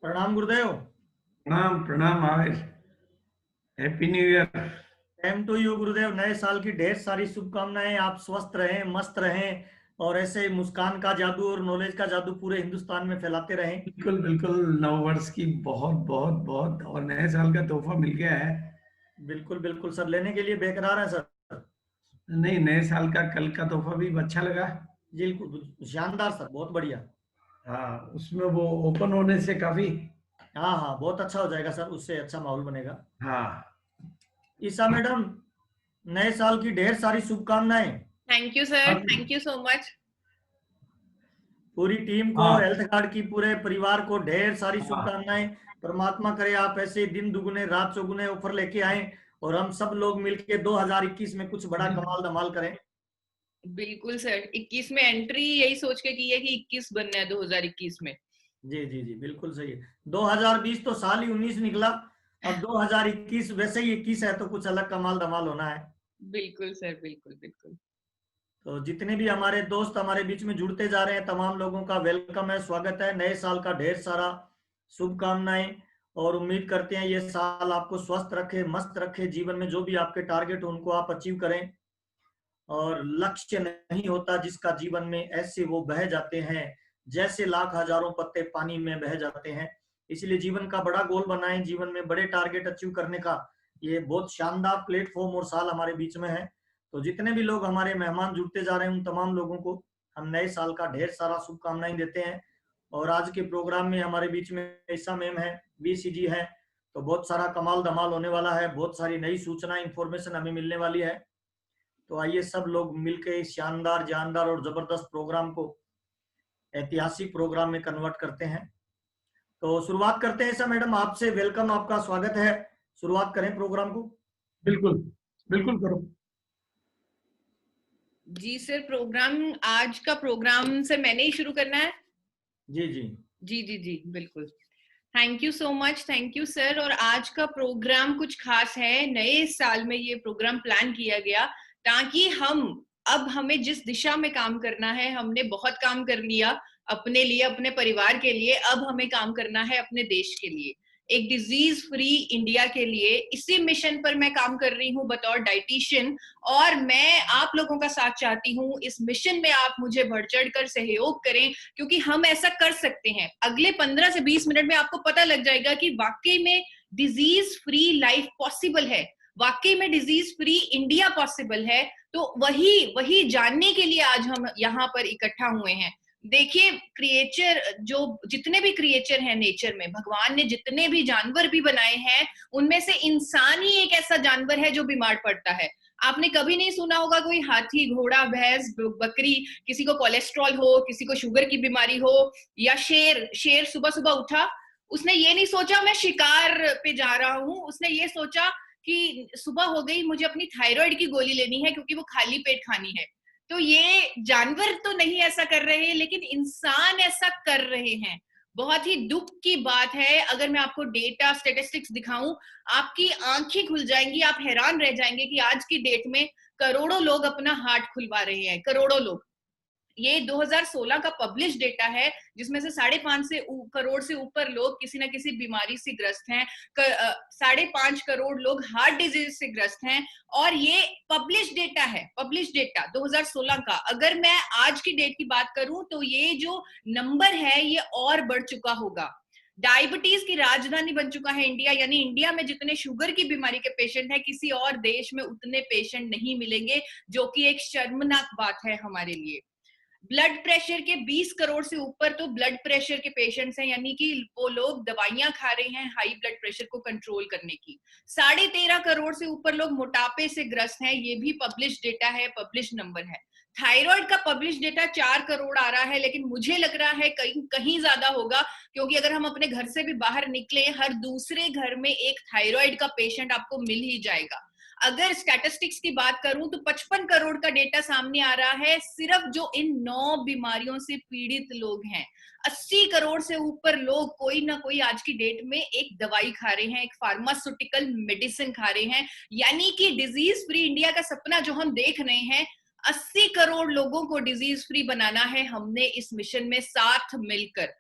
प्रणाम गुरुदेव। प्रणाम प्रणाम आवेश। Happy new year. Same to you गुरुदेव। नए साल की ढेर सारी शुभकामनाएं। आप स्वस्थ रहें, मस्त रहें और ऐसे ही मुस्कान का जादू और नॉलेज का जादू पूरे हिंदुस्तान में फैलाते रहें। बिल्कुल बिल्कुल, नव वर्ष की बहुत बहुत बहुत और नए साल का तोहफा मिल गया है। बिल्कुल बिल्कुल सर, लेने के लिए बेकरार हैं सर। नहीं, नए साल का कल का तोहफा भी अच्छा लगा। बिल्कुल शानदार सर, बहुत बढ़िया। हाँ, उसमें वो ओपन होने से काफी। हाँ हाँ, बहुत अच्छा हो जाएगा सर, उससे अच्छा माहौल बनेगा। हाँ। ईसा मैडम, नए साल की ढेर सारी शुभकामनाएं। Thank you sir, thank you so much. पूरी टीम को, हाँ हेल्थ कार्ड की पूरे परिवार को ढेर सारी हाँ। शुभकामनाएं। परमात्मा करे आप ऐसे दिन दुगुने रात चौगुने ऑफर लेके आए और हम सब लोग मिलके 2021 में कुछ बड़ा कमाल धमाल करें। बिल्कुल सर, 21 में एंट्री यही सोच के की है कि 21 बनना है 2021 में। जी जी जी, बिल्कुल सही है। 2020 तो साल ही 19 निकला, अब 2021 वैसे ही 21 है तो कुछ अलग कमाल धमाल होना है। बिल्कुल सर, बिल्कुल बिल्कुल। तो जितने भी हमारे दोस्त हमारे बीच में जुड़ते जा रहे हैं, तमाम लोगों का वेलकम है, स्वागत है। नए साल का ढेर सारा शुभकामनाएं और उम्मीद करते हैं ये साल आपको स्वस्थ रखे, मस्त रखे। जीवन में जो भी आपके टारगेट हो उनको आप अचीव करें। और लक्ष्य नहीं होता जिसका जीवन में, ऐसे वो बह जाते हैं जैसे लाख हजारों पत्ते पानी में बह जाते हैं। इसलिए जीवन का बड़ा गोल बनाएं, जीवन में बड़े टारगेट अचीव करने का ये बहुत शानदार प्लेटफॉर्म और साल हमारे बीच में है। तो जितने भी लोग हमारे मेहमान जुड़ते जा रहे हैं उन तमाम लोगों को हम नए साल का ढेर सारा शुभकामनाएं देते हैं। और आज के प्रोग्राम में हमारे बीच में ईसा मैम है, वीसी जी है, तो बहुत सारा कमाल धमाल होने वाला है। बहुत सारी नई सूचना इंफॉर्मेशन हमें मिलने वाली है। तो आइए सब लोग मिलकर इस शानदार जानदार और जबरदस्त प्रोग्राम को ऐतिहासिक प्रोग्राम में कन्वर्ट करते हैं। तो शुरुआत करते हैं। ऐसा मैडम, आपसे वेलकम, आपका स्वागत है। शुरुआत करें प्रोग्राम को। बिल्कुल बिल्कुल करो। जी सर, प्रोग्राम आज का प्रोग्राम सर मैंने ही शुरू करना है। जी जी जी जी जी बिल्कुल। Thank you so much, thank you sir. और आज का प्रोग्राम कुछ खास है। नए साल में ये प्रोग्राम प्लान किया गया ताकि अब हमें जिस दिशा में काम करना है, हमने बहुत काम कर लिया अपने लिए, अपने परिवार के लिए। अब हमें काम करना है अपने देश के लिए, एक डिजीज फ्री इंडिया के लिए। इसी मिशन पर मैं काम कर रही हूँ बतौर डाइटिशियन। और मैं आप लोगों का साथ चाहती हूँ इस मिशन में। आप मुझे बढ़ चढ़ कर सहयोग करें, क्योंकि हम ऐसा कर सकते हैं। अगले 15 से 20 मिनट में आपको पता लग जाएगा कि वाकई में डिजीज फ्री लाइफ पॉसिबल है, वाकई में डिजीज फ्री इंडिया पॉसिबल है। तो वही वही जानने के लिए आज हम यहाँ पर इकट्ठा हुए हैं। देखिए, क्रिएचर, जो जितने भी क्रिएचर हैं नेचर में, भगवान ने जितने भी जानवर भी बनाए हैं, उनमें से इंसान ही एक ऐसा जानवर है जो बीमार पड़ता है। आपने कभी नहीं सुना होगा कोई हाथी, घोड़ा, भैंस, बकरी, किसी को कोलेस्ट्रॉल हो, किसी को शुगर की बीमारी हो, या शेर शेर सुबह सुबह उठा, उसने ये नहीं सोचा मैं शिकार पे जा रहा हूं, उसने ये सोचा कि सुबह हो गई, मुझे अपनी थायराइड की गोली लेनी है क्योंकि वो खाली पेट खानी है। तो ये जानवर तो नहीं ऐसा कर रहे हैं, लेकिन इंसान ऐसा कर रहे हैं। बहुत ही दुख की बात है। अगर मैं आपको डेटा स्टेटिस्टिक्स दिखाऊं, आपकी आंखें खुल जाएंगी, आप हैरान रह जाएंगे कि आज की डेट में करोड़ों लोग अपना हार्ट खुलवा रहे हैं, करोड़ों लोग। ये 2016 का पब्लिश डेटा है, जिसमें से 5.5 करोड़ से ऊपर लोग किसी ना किसी बीमारी से ग्रस्त हैं। 5.5 करोड़ लोग हार्ट डिजीज से ग्रस्त हैं। और ये पब्लिश डेटा है, पब्लिश डेटा 2016 का। अगर मैं आज की डेट की बात करूं तो ये जो नंबर है ये और बढ़ चुका होगा। डायबिटीज की राजधानी बन चुका है इंडिया, यानी इंडिया में जितने शुगर की बीमारी के पेशेंट हैं, किसी और देश में उतने पेशेंट नहीं मिलेंगे, जो कि एक शर्मनाक बात है हमारे लिए। ब्लड प्रेशर के 20 करोड़ से ऊपर तो ब्लड प्रेशर के पेशेंट्स हैं, यानी कि वो लोग दवाइयां खा रहे हैं हाई ब्लड प्रेशर को कंट्रोल करने की। 13.5 करोड़ से ऊपर लोग मोटापे से ग्रस्त हैं, ये भी पब्लिश डेटा है, पब्लिश नंबर है। थायराइड का पब्लिश डेटा 4 करोड़ आ रहा है, लेकिन मुझे लग रहा है कहीं कहीं ज्यादा होगा, क्योंकि अगर हम अपने घर से भी बाहर निकले, हर दूसरे घर में एक थायराइड का पेशेंट आपको मिल ही जाएगा। अगर स्टैटिस्टिक्स की बात करूं तो 55 करोड़ का डेटा सामने आ रहा है, सिर्फ जो इन 9 बीमारियों से पीड़ित लोग हैं। 80 करोड़ से ऊपर लोग कोई ना कोई आज की डेट में एक दवाई खा रहे हैं, एक फार्मास्यूटिकल मेडिसिन खा रहे हैं। यानी कि डिजीज फ्री इंडिया का सपना जो हम देख रहे हैं, 80 करोड़ लोगों को डिजीज फ्री बनाना है हमने इस मिशन में साथ मिलकर।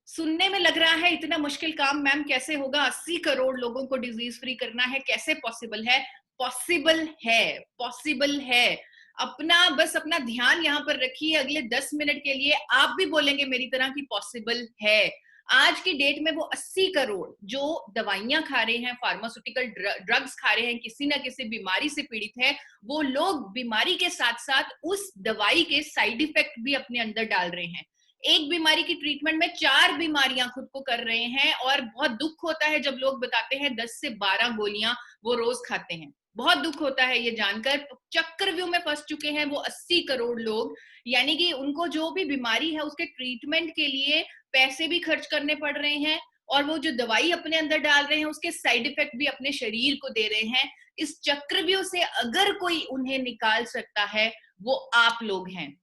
सुनने में लग रहा है इतना मुश्किल काम मैम कैसे होगा, 80 करोड़ लोगों को डिजीज फ्री करना है, कैसे पॉसिबल है? पॉसिबल है, पॉसिबल है। अपना ध्यान यहाँ पर रखिए, अगले 10 मिनट के लिए आप भी बोलेंगे मेरी तरह कि पॉसिबल है। आज की डेट में वो 80 करोड़ जो दवाइयां खा रहे हैं, फार्मास्यूटिकल ड्रग्स खा रहे हैं, किसी ना किसी बीमारी से पीड़ित है, वो लोग बीमारी के साथ साथ उस दवाई के साइड इफेक्ट भी अपने अंदर डाल रहे हैं। एक बीमारी की ट्रीटमेंट में 4 बीमारियां खुद को कर रहे हैं, और बहुत दुख होता है जब लोग बताते हैं 10 से 12 गोलियां वो रोज खाते हैं। बहुत दुख होता है ये जानकर। चक्रव्यूह में फंस चुके हैं वो 80 करोड़ लोग, यानी कि उनको जो भी बीमारी है उसके ट्रीटमेंट के लिए पैसे भी खर्च करने पड़ रहे हैं, और वो जो दवाई अपने अंदर डाल रहे हैं उसके साइड इफेक्ट भी अपने शरीर को दे रहे हैं। इस चक्रव्यूह से अगर कोई उन्हें निकाल सकता है वो आप लोग हैं।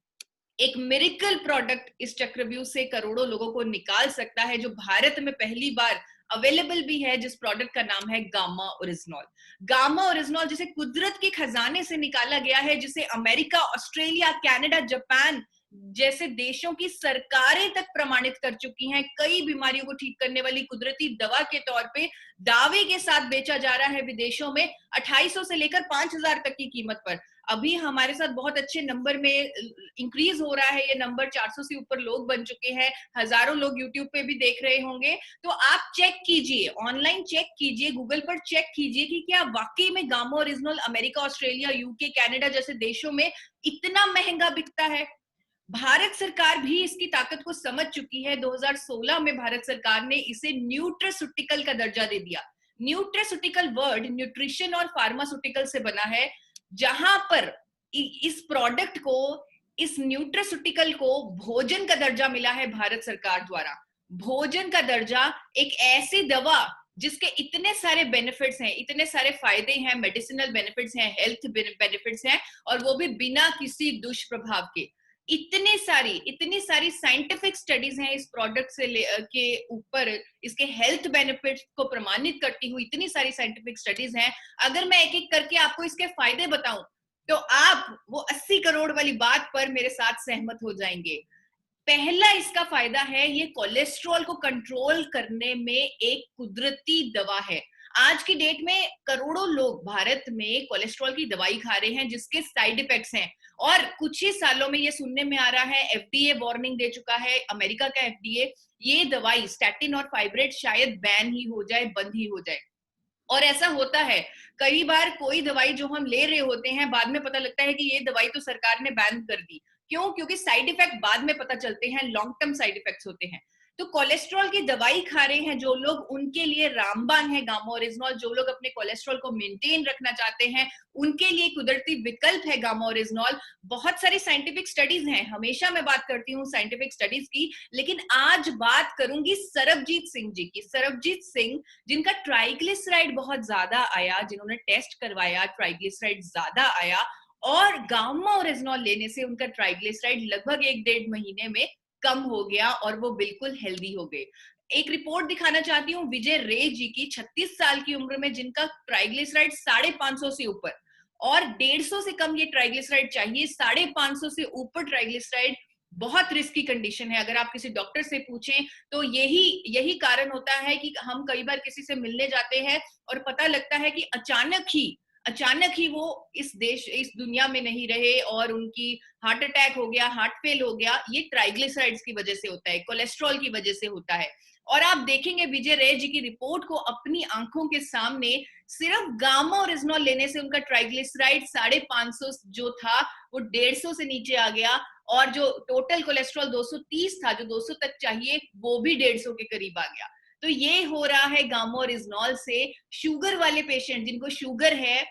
एक मिरेकल प्रोडक्ट इस चक्रव्यूह से करोड़ों लोगों को निकाल सकता है, जो भारत में पहली बार अवेलेबल भी है, जिस प्रोडक्ट का नाम है गामा ओरिजिनॉल। गामा ओरिजिनॉल जिसे कुदरत के खजाने से निकाला गया है, जिसे अमेरिका, ऑस्ट्रेलिया, कनाडा, जापान जैसे देशों की सरकारें तक प्रमाणित कर चुकी हैं, कई बीमारियों को ठीक करने वाली कुदरती दवा के तौर पे दावे के साथ बेचा जा रहा है विदेशों में 2800 से लेकर 5000 तक की कीमत पर। अभी हमारे साथ बहुत अच्छे नंबर में इंक्रीज हो रहा है ये नंबर, 400 से ऊपर लोग बन चुके हैं, हजारों लोग यूट्यूब पे भी देख रहे होंगे। तो आप चेक कीजिए, ऑनलाइन चेक कीजिए, गूगल पर चेक कीजिए कि क्या वाकई में gamma original America, Australia, UK, Canada जैसे देशों में इतना महंगा बिकता है। भारत सरकार भी इसकी ताकत को समझ चुकी है। 2016 में भारत सरकार ने इसे न्यूट्रास्यूटिकल का दर्जा दे दिया। न्यूट्रास्यूटिकल वर्ड न्यूट्रिशन और फार्मास्यूटिकल से बना है, जहां पर इस प्रोडक्ट को, इस न्यूट्रास्यूटिकल को भोजन का दर्जा मिला है भारत सरकार द्वारा। भोजन का दर्जा, एक ऐसी दवा जिसके इतने सारे बेनिफिट्स हैं, इतने सारे फायदे हैं, मेडिसिनल बेनिफिट्स हैं, हेल्थ बेनिफिट्स हैं, और वो भी बिना किसी दुष्प्रभाव के। इतनी सारी साइंटिफिक स्टडीज हैं इस प्रोडक्ट से के ऊपर, इसके हेल्थ बेनिफिट्स को प्रमाणित करती हुई इतनी सारी साइंटिफिक स्टडीज हैं। अगर मैं एक एक करके आपको इसके फायदे बताऊं तो आप वो 80 करोड़ वाली बात पर मेरे साथ सहमत हो जाएंगे। पहला इसका फायदा है, ये कोलेस्ट्रॉल को कंट्रोल करने में एक कुदरती दवा है। आज की डेट में करोड़ों लोग भारत में कोलेस्ट्रॉल की दवाई खा रहे हैं जिसके साइड इफेक्ट्स हैं, और कुछ ही सालों में ये सुनने में आ रहा है, एफडीए वार्निंग दे चुका है, अमेरिका का एफडीए, ये दवाई स्टैटिन और फाइब्रेट शायद बैन ही हो जाए, बंद ही हो जाए। और ऐसा होता है कई बार, कोई दवाई जो हम ले रहे होते हैं बाद में पता लगता है कि ये दवाई तो सरकार ने बैन कर दी। क्यों? क्योंकि साइड इफेक्ट बाद में पता चलते हैं, लॉन्ग टर्म साइड इफेक्ट्स होते हैं। तो कोलेस्ट्रॉल की दवाई खा रहे हैं जो लोग, उनके लिए रामबाण है गामा ओरिजिनॉल। जो लोग अपने कोलेस्ट्रॉल को मेंटेन रखना चाहते हैं उनके लिए कुदरती विकल्प है गामा ओरिजिनॉल। बहुत सारी साइंटिफिक स्टडीज हैं, हमेशा मैं बात करती हूँ साइंटिफिक स्टडीज की, लेकिन आज बात करूंगी सरबजीत सिंह जी की। सरबजीत सिंह जिनका ट्राइग्लिसराइड बहुत ज्यादा आया, जिन्होंने टेस्ट करवाया, ट्राइग्लिसराइड ज्यादा आया, और गामा ओरिजिनॉल लेने से उनका ट्राइग्लिसराइड लगभग 1-1.5 महीने में कम हो गया और वो बिल्कुल हेल्दी हो गए। एक रिपोर्ट दिखाना चाहती हूँ विजय रे जी की, 36 साल की उम्र में, जिनका ट्राइग्लिसराइड 550 से ऊपर, और 150 से कम ये ट्राइग्लिसराइड चाहिए, 550 से ऊपर ट्राइग्लिसराइड बहुत रिस्की कंडीशन है। अगर आप किसी डॉक्टर से पूछें तो यही कारण होता है कि हम कई बार किसी से मिलने जाते हैं और पता लगता है कि अचानक ही वो इस दुनिया में नहीं रहे और उनकी हार्ट अटैक हो गया, हार्ट फेल हो गया। ये ट्राइग्लिसराइड्स की वजह से होता है, कोलेस्ट्रॉल की वजह से होता है। और आप देखेंगे विजय रे जी की रिपोर्ट को अपनी आंखों के सामने, सिर्फ गामा ओरिजिनॉल लेने से उनका ट्राइग्लिसराइड 550 जो था वो 150 से नीचे आ गया, और जो टोटल कोलेस्ट्रॉल 230 था, जो 200 तक चाहिए, वो भी 150 के करीब आ गया। तो ये हो रहा है गामा ओरिजिनॉल से। शुगर वाले पेशेंट, जिनको शुगर है,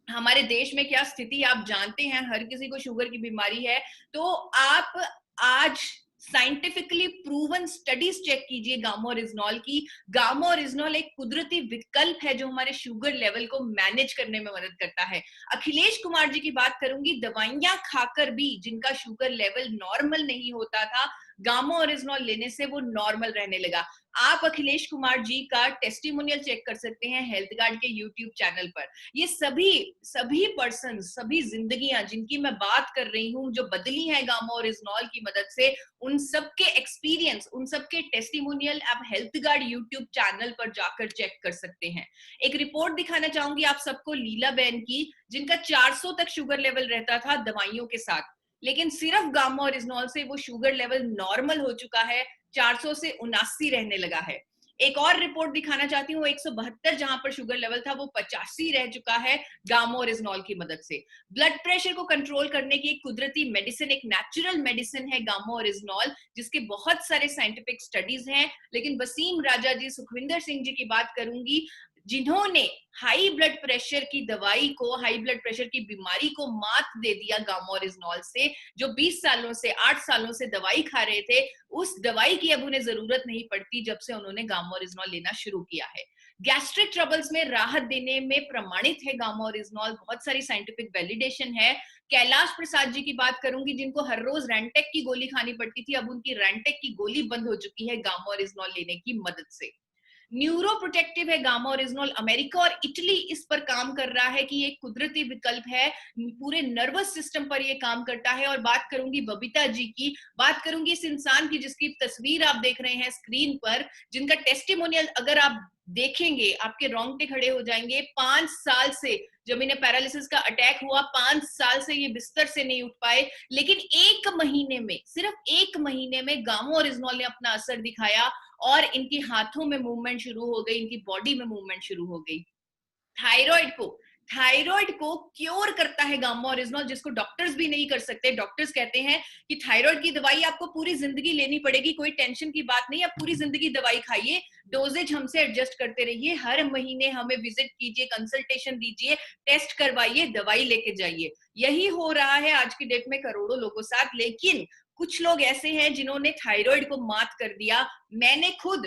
हमारे देश में क्या स्थिति आप जानते हैं, हर किसी को शुगर की बीमारी है। तो आप आज साइंटिफिकली प्रूवन स्टडीज चेक कीजिए गामा ओरिजिनॉल की। गामा ओरिजिनॉल एक कुदरती विकल्प है जो हमारे शुगर लेवल को मैनेज करने में मदद करता है। अखिलेश कुमार जी की बात करूंगी, दवाइयां खाकर भी जिनका शुगर लेवल नॉर्मल नहीं होता था, गामा ओरिजिनॉल लेने से वो नॉर्मल रहने लगा। आप अखिलेश कुमार जी का टेस्टिमोनियल चेक कर सकते हैं हेल्थ गार्ड के यूट्यूब चैनल पर। ये सभी पर्सन, सभी जिंदगियां जिनकी मैं बात कर रही हूँ, जो बदली हैं गामा ओरिजिनॉल की मदद से, उन सबके एक्सपीरियंस, उन सबके टेस्टिमोनियल आप हेल्थ गार्ड यूट्यूब चैनल पर जाकर चेक कर सकते हैं। एक रिपोर्ट दिखाना चाहूंगी आप सबको लीला बहन की, जिनका 400 तक शुगर लेवल रहता था दवाइयों के साथ, लेकिन सिर्फ गामा ओरिजिनॉल से वो शुगर लेवल नॉर्मल हो चुका है, 400 से 79 रहने लगा है। एक और रिपोर्ट दिखाना चाहती हूँ, 172 जहां पर शुगर लेवल था वो 85 रह चुका है गामा ओरिजिनॉल की मदद से। ब्लड प्रेशर को कंट्रोल करने की एक कुदरती मेडिसिन, एक नेचुरल मेडिसिन है गामा ओरिजिनॉल, जिसके बहुत सारे साइंटिफिक स्टडीज हैं। लेकिन वसीम राजा जी, सुखविंदर सिंह जी की बात करूंगी, जिन्होंने हाई ब्लड प्रेशर की दवाई को, हाई ब्लड प्रेशर की बीमारी को मात दे दिया गामा ओरिजिनॉल से। जो 20 सालों से, 8 सालों से दवाई खा रहे थे, उस दवाई की अब उन्हें जरूरत नहीं पड़ती जब से उन्होंने गामा ओरिजिनॉल लेना शुरू किया है। गैस्ट्रिक ट्रबल्स में राहत देने में प्रमाणित है गामा ओरिजिनॉल, बहुत सारी साइंटिफिक वैलिडेशन है। कैलाश प्रसाद जी की बात करूंगी, जिनको हर रोज रेंटेक की गोली खानी पड़ती थी, अब उनकी रेंटेक की गोली बंद हो चुकी है गामा ओरिजिनॉल लेने की मदद से। न्यूरो प्रोटेक्टिव है गामा ओरिजिनॉल, अमेरिका और इटली इस पर काम कर रहा है कि ये कुदरती विकल्प है, पूरे नर्वस सिस्टम पर ये काम करता है। और बात करूंगी बबीता जी की, बात करूंगी इस इंसान की जिसकी तस्वीर आप देख रहे हैं स्क्रीन पर, जिनका टेस्टिमोनियल अगर आप देखेंगे आपके रोंगटे खड़े हो जाएंगे। 5 साल से जब इन्हें पैरालिसिस का अटैक हुआ, 5 साल से ये बिस्तर से नहीं उठ पाए, लेकिन 1 महीने में, सिर्फ 1 महीने में गामा ओरिजिनॉल ने अपना असर दिखाया और इनके हाथों में मूवमेंट शुरू हो गई, इनकी बॉडी में मूवमेंट शुरू हो गई। थायराइड को क्योर करता है गामा ओरिजिनॉल, जिसको डॉक्टर्स भी नहीं कर सकते। डॉक्टर्स कहते हैं कि थायराइड की दवाई आपको पूरी जिंदगी लेनी पड़ेगी, कोई टेंशन की बात नहीं, आप पूरी जिंदगी दवाई खाइए, डोजेज हमसे एडजस्ट करते रहिए, हर महीने हमें विजिट कीजिए, कंसल्टेशन दीजिए, टेस्ट करवाइए, दवाई लेके जाइए। यही हो रहा है आज की डेट में करोड़ों लोगों साथ। लेकिन कुछ लोग ऐसे हैं जिन्होंने थायराइड को मात कर दिया। मैं खुद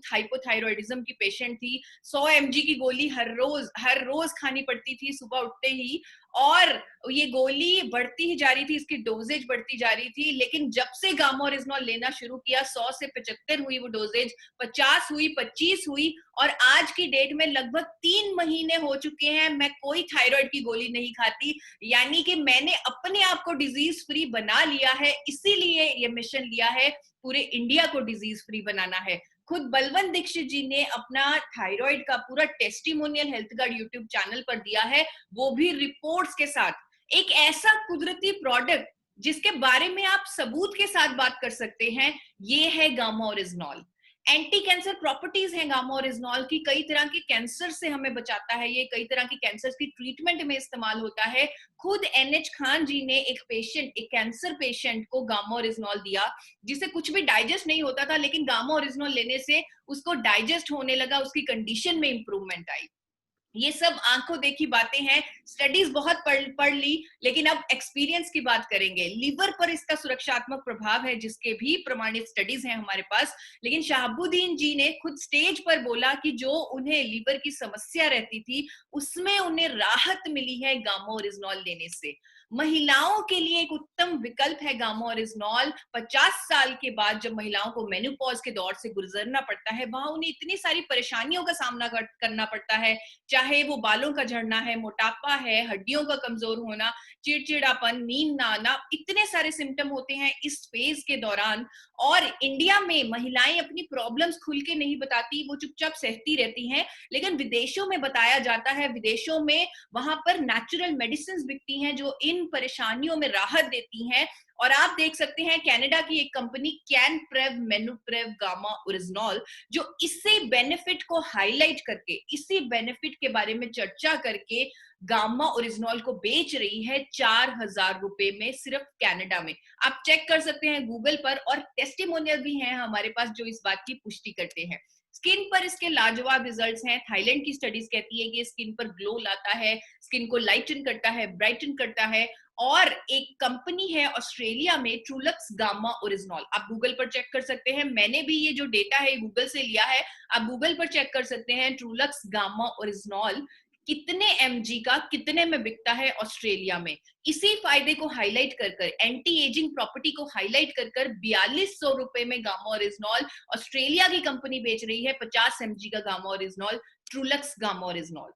हाइपोथायरॉयडिज्म की पेशेंट थी। 100 mg की गोली हर रोज खानी पड़ती थी सुबह उठते ही, और ये गोली बढ़ती ही जा रही थी, इसकी डोजेज बढ़ती जा रही थी। लेकिन जब से गामा ओरिजिनॉल लेना शुरू किया, 100 से 75 हुई वो डोजेज, 50 हुई, 25 हुई, और आज की डेट में लगभग 3 महीने हो चुके हैं मैं कोई थायराइड की गोली नहीं खाती। यानी कि मैंने अपने आप को डिजीज फ्री बना लिया है, इसीलिए ये मिशन लिया है पूरे इंडिया को डिजीज फ्री बनाना है। खुद बलवंत दीक्षित जी ने अपना थायराइड का पूरा testimonial health guard YouTube channel पर दिया है, वो भी रिपोर्ट्स के साथ। एक ऐसा कुदरती प्रोडक्ट जिसके बारे में आप सबूत के साथ बात कर सकते हैं, ये है gamma oryzanol. Anti cancer properties हैं गामा ओरिजिनॉल की, कई तरह के कैंसर से हमें बचाता है ये, कई तरह की कैंसर की ट्रीटमेंट में इस्तेमाल होता है। खुद NH खान जी ने एक कैंसर पेशेंट को गामा ओरिजिनॉल दिया, जिसे कुछ भी डाइजेस्ट नहीं होता था, लेकिन गामा ओरिजिनॉल लेने से उसको डाइजेस्ट होने लगा, उसकी कंडीशन में इंप्रूवमेंट आई। ये सब आंखों देखी बातें हैं, स्टडीज बहुत पढ़ ली, लेकिन अब एक्सपीरियंस की बात करेंगे। लीवर पर इसका सुरक्षात्मक प्रभाव है, जिसके भी प्रमाणित स्टडीज हैं हमारे पास। लेकिन शहाबुद्दीन जी ने खुद स्टेज पर बोला कि जो उन्हें लीवर की समस्या रहती थी, उसमें उन्हें राहत मिली है गामा ओरिजिनॉल लेने से। महिलाओं के लिए एक उत्तम विकल्प है गामा ओरिजिनॉल। 50 साल के बाद जब महिलाओं को मेनोपॉज के दौर से गुजरना पड़ता है, वहां उन्हें इतनी सारी परेशानियों का सामना करना पड़ता है, चाहे वो बालों का झड़ना है, मोटापा है, हड्डियों का कमजोर होना, चिड़चिड़ापन, नींद ना आना, इतने सारे सिम्टम होते हैं इस फेज के दौरान। और इंडिया में महिलाएं अपनी प्रॉब्लम्स खुल के नहीं बताती, वो चुपचाप सहती रहती हैं। लेकिन विदेशों में बताया जाता है, विदेशों में वहां पर नेचुरल मेडिसिन बिकती हैं जो इन परेशानियों में राहत देती हैं। और आप देख सकते हैं कनाडा की एक कंपनी कैनप्रेव मेनुप्रेव गामा ओरिजिनॉल, जो इसी बेनिफिट को हाईलाइट करके, इसी बेनिफिट के बारे में चर्चा करके गामा ओरिजिनॉल को बेच रही है 4000 रुपए में, सिर्फ कनाडा में। आप चेक कर सकते हैं गूगल पर, और टेस्टिमोनियल भी हैं हमारे पास जो इस बात की पुष्टि करते हैं। स्किन पर इसके लाजवाब रिजल्ट्स हैं। थाईलैंड की स्टडीज कहती है कि स्किन पर ग्लो लाता है, स्किन को लाइटन करता है, ब्राइटन करता है। और एक कंपनी है ऑस्ट्रेलिया में, ट्रूलक्स गामा ओरिजिनॉल, आप गूगल पर चेक कर सकते हैं। मैंने भी ये जो डेटा है गूगल से लिया है, आप गूगल पर चेक कर सकते हैं। ट्रूलक्स गामा ओरिजिनॉल कितने mg का कितने में बिकता है ऑस्ट्रेलिया में। इसी फायदे को हाईलाइट कर कर, एंटी एजिंग प्रॉपर्टी को हाईलाइट कर कर 4200 रुपए में गामा ओरिजिनॉल ऑस्ट्रेलिया की कंपनी बेच रही है, 50 mg का gamma oryzanol, Trulux gamma oryzanol.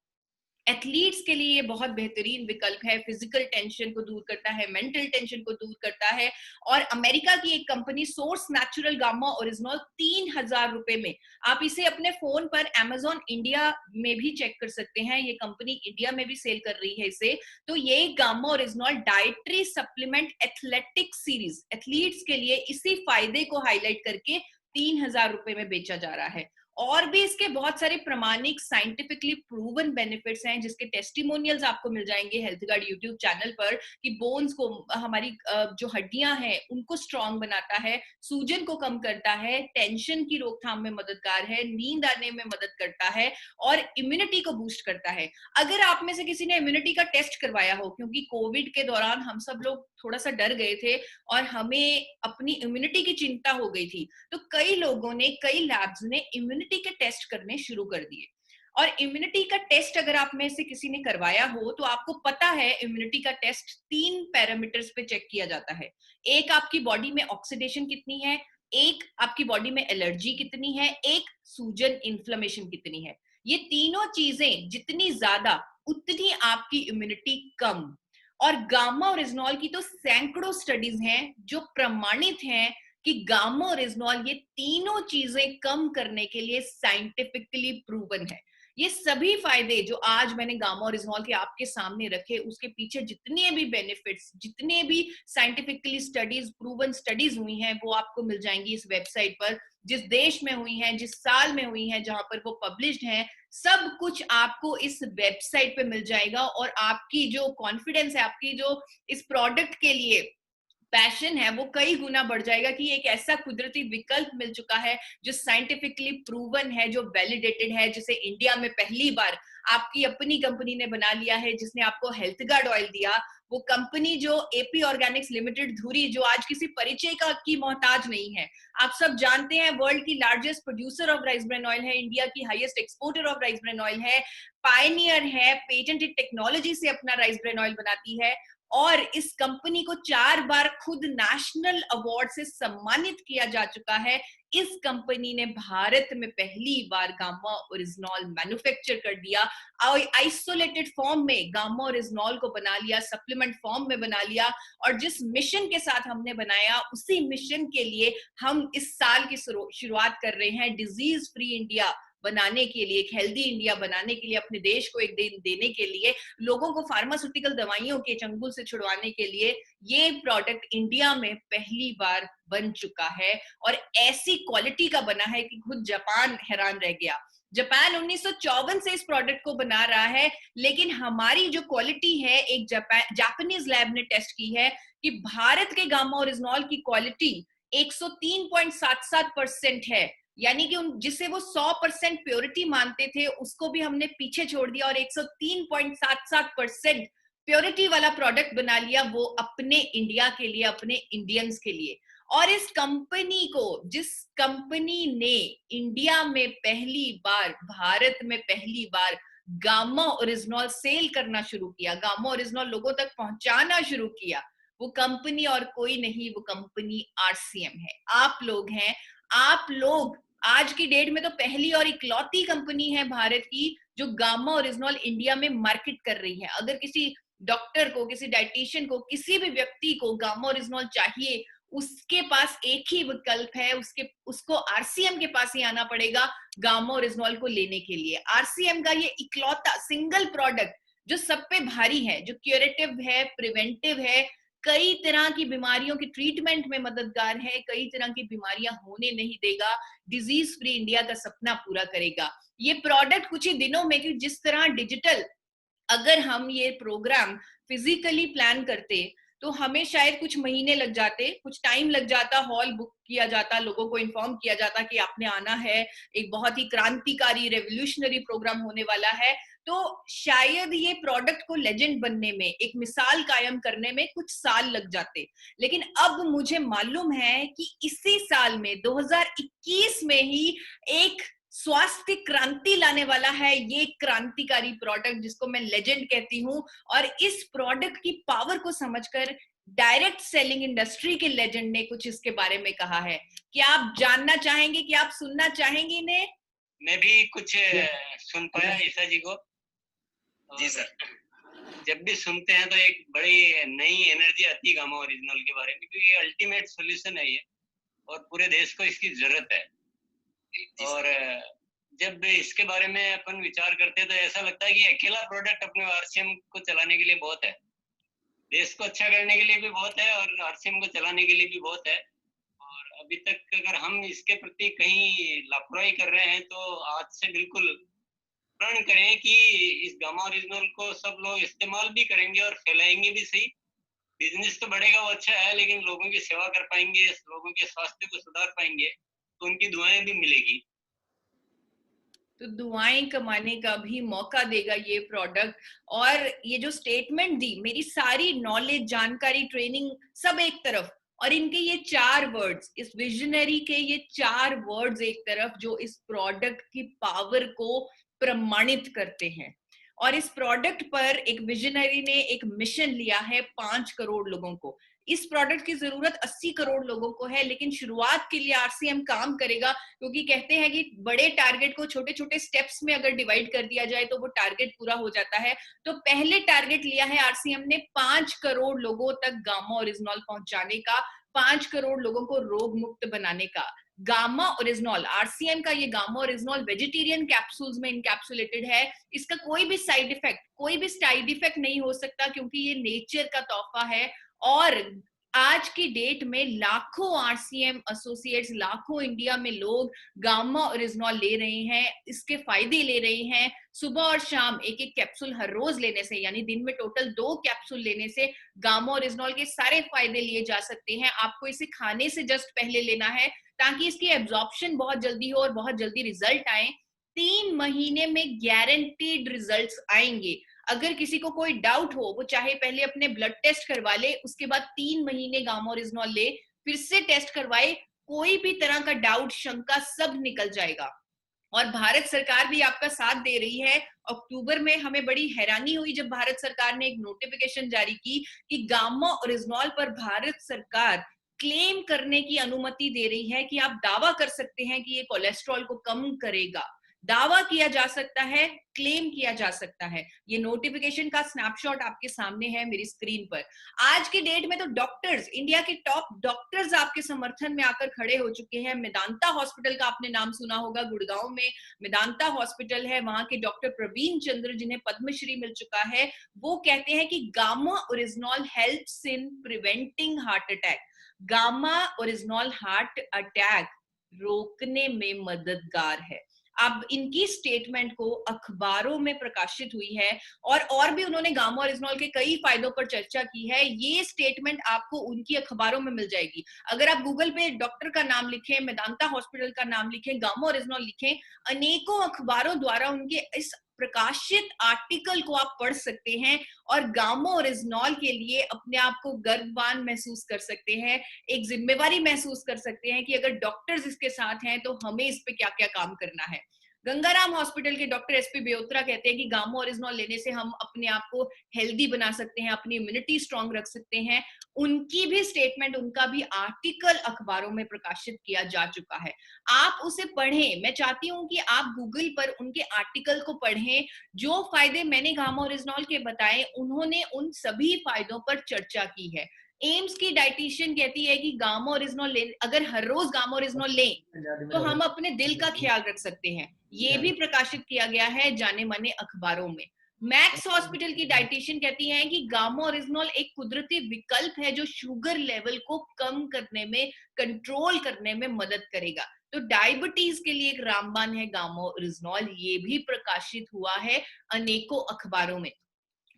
Athletes के लिए ये बहुत बेहतरीन विकल्प है, फिजिकल टेंशन को दूर करता है, मेंटल टेंशन को दूर करता है। और अमेरिका की एक company source natural gamma oryzanol 3000 रुपए में, आप इसे अपने फोन पर अमेजॉन इंडिया में भी चेक कर सकते हैं, ये कंपनी इंडिया में भी सेल कर रही है इसे। तो ये gamma oryzanol dietary supplement athletic series athletes के लिए इसी फायदे को हाईलाइट करके 3000 रुपए में बेचा जा रहा है। और भी इसके बहुत सारे प्रमाणिक साइंटिफिकली प्रूवन बेनिफिट्स हैं, जिसके टेस्टिमोनियल्स आपको मिल जाएंगे हेल्थ गार्ड यूट्यूब चैनल पर, कि बोन्स को, हमारी जो हड्डियां हैं उनको स्ट्रांग बनाता है, सूजन को कम करता है, टेंशन की रोकथाम में मददगार है, नींद आने में मदद करता है और इम्यूनिटी को बूस्ट करता है। अगर आप में से किसी ने इम्यूनिटी का टेस्ट करवाया हो, क्योंकि कोविड के दौरान हम सब लोग थोड़ा सा डर गए थे और हमें अपनी इम्यूनिटी की चिंता हो गई थी, तो कई लोगों ने, कई लैब्स ने इम्यूनिटी के टेस्ट करने शुरू कर दिए। और इम्यूनिटी का टेस्ट अगर आप में से किसी ने करवाया हो तो आपको पता है इम्यूनिटी का टेस्ट 3 पैरामीटर्स पे चेक किया जाता है। एक, आपकी बॉडी में ऑक्सीडेशन कितनी है, एक आपकी बॉडी में एलर्जी कितनी है, एक सूजन इन्फ्लेमेशन कितनी है। ये तीनों चीजें जितनी ज्यादा उतनी आपकी इम्यूनिटी कम। और गामा ओरिजिनॉल की तो सैकड़ों स्टडीज हैं जो प्रमाणित हैं कि गामा ओरिजिनॉल ये तीनों चीजें कम करने के लिए साइंटिफिकली प्रूवन है। ये सभी फायदे जो आज मैंने गामा ओरिजिनॉल के आपके सामने रखे, उसके पीछे जितने भी बेनिफिट्स, जितने भी साइंटिफिकली स्टडीज, प्रूवन स्टडीज हुई हैं, वो आपको मिल जाएंगी इस वेबसाइट पर। जिस देश में हुई हैं, जिस साल में हुई हैं, जहां पर वो पब्लिश्ड हैं, सब कुछ आपको इस वेबसाइट पे मिल जाएगा। और आपकी जो कॉन्फिडेंस है, आपकी जो इस प्रोडक्ट के लिए पैशन है, वो कई गुना बढ़ जाएगा कि एक ऐसा कुदरती विकल्प मिल चुका है जो साइंटिफिकली प्रूवन है, जो वैलिडेटेड है, जिसे इंडिया में पहली बार आपकी अपनी कंपनी ने बना लिया है, जिसने आपको हेल्थ गार्ड ऑयल दिया। वो कंपनी जो एपी ऑर्गेनिक्स लिमिटेड धुरी, जो आज किसी परिचय का की मोहताज नहीं है। आप सब जानते हैं वर्ल्ड की largest producer of rice bran oil है, इंडिया की highest exporter of rice bran oil है, पायनियर है, पेटेंटेड टेक्नोलॉजी से अपना राइस ब्रान ऑयल बनाती है। और इस कंपनी को 4 बार खुद नेशनल अवार्ड से सम्मानित किया जा चुका है। इस कंपनी ने भारत में पहली बार गामा ओरिजिनॉल मैन्युफैक्चर कर दिया, आइसोलेटेड फॉर्म में गामा ओरिजिनॉल को बना लिया, सप्लीमेंट फॉर्म में बना लिया। और जिस मिशन के साथ हमने बनाया, उसी मिशन के लिए हम इस साल की शुरुआत कर रहे हैं, डिजीज फ्री इंडिया बनाने के लिए, एक हेल्दी इंडिया बनाने के लिए, अपने देश को एक दिन देने के लिए, लोगों को फार्मास्यूटिकल दवाइयों के चंगुल से छुड़वाने के लिए ये प्रोडक्ट इंडिया में पहली बार बन चुका है। और ऐसी क्वालिटी का बना है कि खुद जापान हैरान रह गया। जापान 1954 से इस प्रोडक्ट को बना रहा है, लेकिन हमारी जो क्वालिटी है, एक जापानीज लैब ने टेस्ट की है कि भारत के गामा ओरिजिनॉल की क्वालिटी 103.77% है। यानी कि जिसे वो 100% प्योरिटी मानते थे, उसको भी हमने पीछे छोड़ दिया और 103.77% प्योरिटी वाला प्रोडक्ट बना लिया, वो अपने इंडिया के लिए, अपने इंडियंस के लिए। और इस कंपनी को, जिस कंपनी ने इंडिया में पहली बार, भारत में पहली बार गामा ओरिजिनॉल सेल करना शुरू किया, गामा ओरिजिनॉल लोगों तक पहुंचाना शुरू किया, वो कंपनी और कोई नहीं, वो कंपनी आरसीएम है। आप लोग हैं। आप लोग आज की डेट में तो पहली और इकलौती कंपनी है भारत की जो गामा ओरिजिनॉल इंडिया में मार्केट कर रही है। अगर किसी डॉक्टर को, किसी डाइटिशियन को, किसी भी व्यक्ति को गामा ओरिजिनॉल चाहिए, उसके पास एक ही विकल्प है, उसको आरसीएम के पास ही आना पड़ेगा गामा ओरिजिनॉल को लेने के लिए। आरसीएम का ये इकलौता सिंगल प्रोडक्ट जो सब पे भारी है, जो क्यूरेटिव है, प्रिवेंटिव है, कई तरह की बीमारियों के ट्रीटमेंट में मददगार है, कई तरह की बीमारियां होने नहीं देगा, डिजीज फ्री इंडिया का सपना पूरा करेगा। ये प्रोडक्ट कुछ ही दिनों में, कि जिस तरह डिजिटल, अगर हम ये प्रोग्राम फिजिकली प्लान करते तो हमें शायद कुछ महीने लग जाते, कुछ टाइम लग जाता, हॉल बुक किया जाता, लोगों को इन्फॉर्म किया जाता कि आपने आना है, एक बहुत ही क्रांतिकारी रेवोल्यूशनरी प्रोग्राम होने वाला है, तो शायद ये प्रोडक्ट को लेजेंड बनने में, एक मिसाल कायम करने में कुछ साल लग जाते। लेकिन अब मुझे मालूम है कि इसी साल में 2021 में ही एक स्वास्थ्य क्रांति लाने वाला है ये क्रांतिकारी प्रोडक्ट जिसको मैं लेजेंड कहती हूँ। और इस प्रोडक्ट की पावर को समझकर डायरेक्ट सेलिंग इंडस्ट्री के लेजेंड ने कुछ इसके बारे में कहा है। क्या आप जानना चाहेंगे, क्या आप सुनना चाहेंगे इन्हें? मैं भी कुछ सुन पाया ईसा जी को। जी सर। जब भी सुनते हैं तो एक बड़ी नई एनर्जी आती है गामा ओरिजिनल के बारे में, क्योंकि अल्टीमेट सॉल्यूशन है ये और पूरे देश को इसकी जरूरत है। और जब इसके बारे में अपन विचार करते हैं तो ऐसा लगता है कि अकेला प्रोडक्ट अपने आरसीएम को चलाने के लिए बहुत है, देश को अच्छा करने के लिए भी बहुत है और आरसीएम को चलाने के लिए भी बहुत है। और अभी तक अगर हम इसके प्रति कहीं लापरवाही कर रहे हैं तो आज से बिल्कुल प्रण करें कि इस गामा ओरिजिनल को सब लोग इस्तेमाल भी करेंगे और फैलाएंगे भी सही। बिजनेस तो बढ़ेगा वो अच्छा है, लेकिन लोगों की सेवा कर पाएंगे, लोगों के स्वास्थ्य को सुधार पाएंगे तो उनकी दुआएं भी मिलेगी। तो दुआएं कमाने का भी मौका देगा ये प्रोडक्ट। और ये जो स्टेटमेंट दी, मेरी सारी नॉलेज, जानकारी, ट्रेनिंग सब एक तरफ, और इनके ये 4 वर्ड्स, इस विजनरी के ये 4 वर्ड्स एक तरफ, जो इस प्रोडक्ट की पावर को प्रमाणित करते हैं। और इस प्रोडक्ट पर एक विजनरी ने एक मिशन लिया है 5 करोड़ लोगों को। इस प्रोडक्ट की जरूरत 80 करोड़ लोगों को है, लेकिन शुरुआत के लिए आरसीएम काम करेगा, क्योंकि कहते हैं कि बड़े टारगेट को छोटे छोटे स्टेप्स में अगर डिवाइड कर दिया जाए तो वो टारगेट पूरा हो जाता है। तो पहले टारगेट लिया है आरसीएम ने 5 करोड़ लोगों तक गामा ओरिजिनल पहुंचाने का, 5 करोड़ लोगों को रोग मुक्त बनाने का। गामा ओरिजिनल, आरसीएम का ये गामा ओरिजिनल वेजिटेरियन कैप्सूल्स में इनकैप्सुलेटेड है। इसका कोई भी साइड इफेक्ट नहीं हो सकता, क्योंकि ये नेचर का तोहफा है। और आज की डेट में लाखों आरसीएम एसोसिएट्स, लाखों इंडिया में लोग गामा ओरिजिनल ले रहे हैं, इसके फायदे ले रहे हैं। सुबह और शाम एक एक कैप्सूल हर रोज लेने से, यानी दिन में टोटल 2 कैप्सूल लेने से गामा ओरिजिनल के सारे फायदे लिए जा सकते हैं। आपको इसे खाने से जस्ट पहले लेना है ताकि इसकी एब्जॉर्प्शन बहुत जल्दी हो और बहुत जल्दी रिजल्ट आए। 3 महीने में गारंटीड रिजल्ट्स आएंगे। अगर किसी को कोई डाउट हो, वो चाहे पहले अपने ब्लड टेस्ट करवा ले, उसके बाद 3 महीने गामा ओरिजिनल ले, फिर से टेस्ट करवाए, कोई भी तरह का डाउट, शंका सब निकल जाएगा। और भारत सरकार भी आपका साथ दे रही है। अक्टूबर में हमें बड़ी हैरानी हुई जब भारत सरकार ने एक नोटिफिकेशन जारी की कि गामा ओरिजिनल पर भारत सरकार क्लेम करने की अनुमति दे रही है कि आप दावा कर सकते हैं कि ये कोलेस्ट्रॉल को कम करेगा। दावा किया जा सकता है, क्लेम किया जा सकता है। ये नोटिफिकेशन का स्नैपशॉट आपके सामने है मेरी स्क्रीन पर। आज के डेट में तो डॉक्टर्स, इंडिया के टॉप डॉक्टर्स आपके समर्थन में आकर खड़े हो चुके हैं। मेदांता हॉस्पिटल का आपने नाम सुना होगा, गुड़गांव में मेदांता हॉस्पिटल है, वहां के डॉक्टर प्रवीण चंद्र जिन्हें पद्मश्री मिल चुका है, वो कहते हैं कि gamma original helps in preventing heart attack. Gamma original heart attack रोकने में मददगार है। अब इनकी स्टेटमेंट को अखबारों में प्रकाशित हुई है और भी उन्होंने गामा ओरिजिनल के कई फायदों पर चर्चा की है। ये स्टेटमेंट आपको उनकी अखबारों में मिल जाएगी। अगर आप गूगल पे डॉक्टर का नाम लिखें, मेदांता हॉस्पिटल का नाम लिखें, गामा ओरिजिनल लिखें, अनेकों अखबारों द्वारा उनके इस प्रकाशित आर्टिकल को आप पढ़ सकते हैं और गामा ओरिजिनल के लिए अपने आप को गर्ववान महसूस कर सकते हैं, एक जिम्मेवारी महसूस कर सकते हैं कि अगर डॉक्टर्स इसके साथ हैं तो हमें इस पे क्या क्या काम करना है। गंगाराम हॉस्पिटल के डॉक्टर एसपी बेहोत्रा कहते हैं कि गामा ओरिजिनल लेने से हम अपने आप को हेल्दी बना सकते हैं, अपनी इम्यूनिटी स्ट्रांग रख सकते हैं। उनकी भी स्टेटमेंट, उनका भी आर्टिकल अखबारों में प्रकाशित किया जा चुका है। आप उसे पढ़ें। मैं चाहती हूं कि आप गूगल पर उनके आर्टिकल को पढ़ें। जो फायदे मैंने गामा ओरिजिनल के बताए, उन्होंने उन सभी फायदों पर चर्चा की है। एम्स की डाइटिशियन कहती है कि गामा ओरिजिनल ले, अगर हर रोज गामा ओरिजिनल लें तो हम अपने दिल का ख्याल रख सकते हैं। ये भी प्रकाशित किया गया है जाने माने अखबारों में। मैक्स हॉस्पिटल की डाइटिशियन कहती हैं कि गामा ओरिजिनल एक कुदरती विकल्प है जो शुगर लेवल को कम करने में, कंट्रोल करने में मदद करेगा। तो डायबिटीज के लिए एक रामबाण है गामा ओरिजिनल। ये भी प्रकाशित हुआ है अनेकों अखबारों में।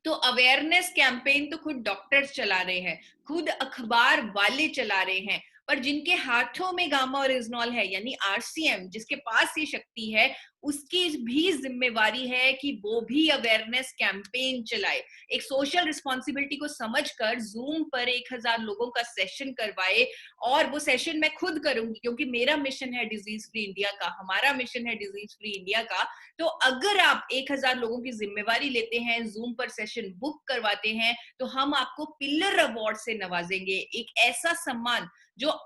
तो अवेयरनेस कैंपेन तो खुद डॉक्टर्स चला रहे हैं, खुद अखबार वाले चला रहे हैं, पर जिनके हाथों में गामा ओरिजिनॉल है, यानी आरसीएम जिसके पास ये शक्ति है, उसकी भी जिम्मेवारी है कि वो भी अवेयरनेस कैंपेन चलाए, एक सोशल रिस्पॉन्सिबिलिटी को समझकर जूम पर 1000 लोगों का सेशन करवाए। और वो सेशन मैं खुद करूंगी क्योंकि मेरा मिशन है डिजीज फ्री इंडिया का, हमारा मिशन है डिजीज फ्री इंडिया का। तो अगर आप 1000 लोगों की जिम्मेवारी लेते हैं, जूम पर सेशन बुक करवाते हैं, तो हम आपको पिलर अवार्ड से नवाजेंगे, एक ऐसा सम्मान जो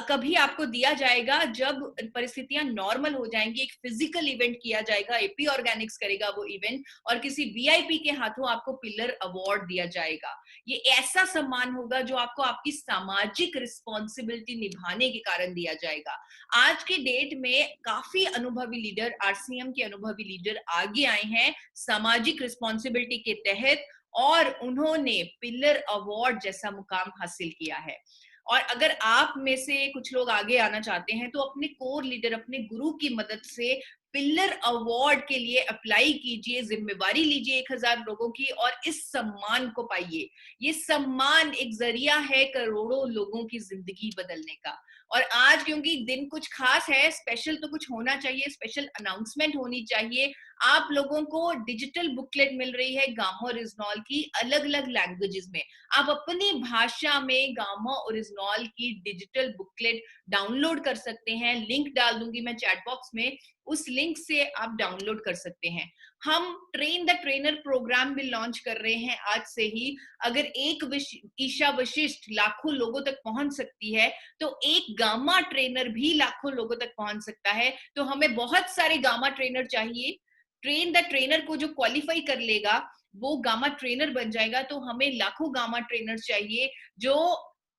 कभी आपको दिया जाएगा जब परिस्थितियां नॉर्मल हो जाएंगी। एक फिजिकल इवेंट किया जाएगा, एपी ऑर्गेनिक्स करेगा वो इवेंट, और किसी वीआईपी के हाथों आपको पिलर अवार्ड दिया जाएगा। ये ऐसा सम्मान होगा जो आपको आपकी सामाजिक रिस्पॉन्सिबिलिटी निभाने के कारण दिया जाएगा। आज के डेट में काफी अनुभवी लीडर, आरसीएम के अनुभवी लीडर आगे आए हैं सामाजिक रिस्पॉन्सिबिलिटी के तहत, और उन्होंने पिलर अवार्ड जैसा मुकाम हासिल किया है। और अगर आप में से कुछ लोग आगे आना चाहते हैं तो अपने कोर लीडर, अपने गुरु की मदद से पिलर अवार्ड के लिए अप्लाई कीजिए, जिम्मेवारी लीजिए 1000 लोगों की, और इस सम्मान को पाइए। ये सम्मान एक जरिया है करोड़ों लोगों की जिंदगी बदलने का। और आज क्योंकि दिन कुछ खास है, स्पेशल तो कुछ होना चाहिए, स्पेशल अनाउंसमेंट होनी चाहिए। आप लोगों को डिजिटल बुकलेट मिल रही है गामा ओरिजिनॉल की, अलग अलग लैंग्वेजेस में। आप अपनी भाषा में गामा ओरिजिनॉल की डिजिटल बुकलेट डाउनलोड कर सकते हैं। लिंक डाल दूंगी मैं चैट बॉक्स में, उस लिंक से आप डाउनलोड कर सकते हैं। हम ट्रेन द ट्रेनर प्रोग्राम भी लॉन्च कर रहे हैं आज से ही। अगर एक ईशा वशिष्ठ लाखों लोगों तक पहुंच सकती है, तो एक गामा ट्रेनर भी लाखों लोगों तक पहुंच सकता है। तो हमें बहुत सारे गामा ट्रेनर चाहिए। ट्रेन द ट्रेनर को जो क्वालिफाई कर लेगा वो गामा ट्रेनर बन जाएगा। तो हमें लाखों गामा ट्रेनर चाहिए जो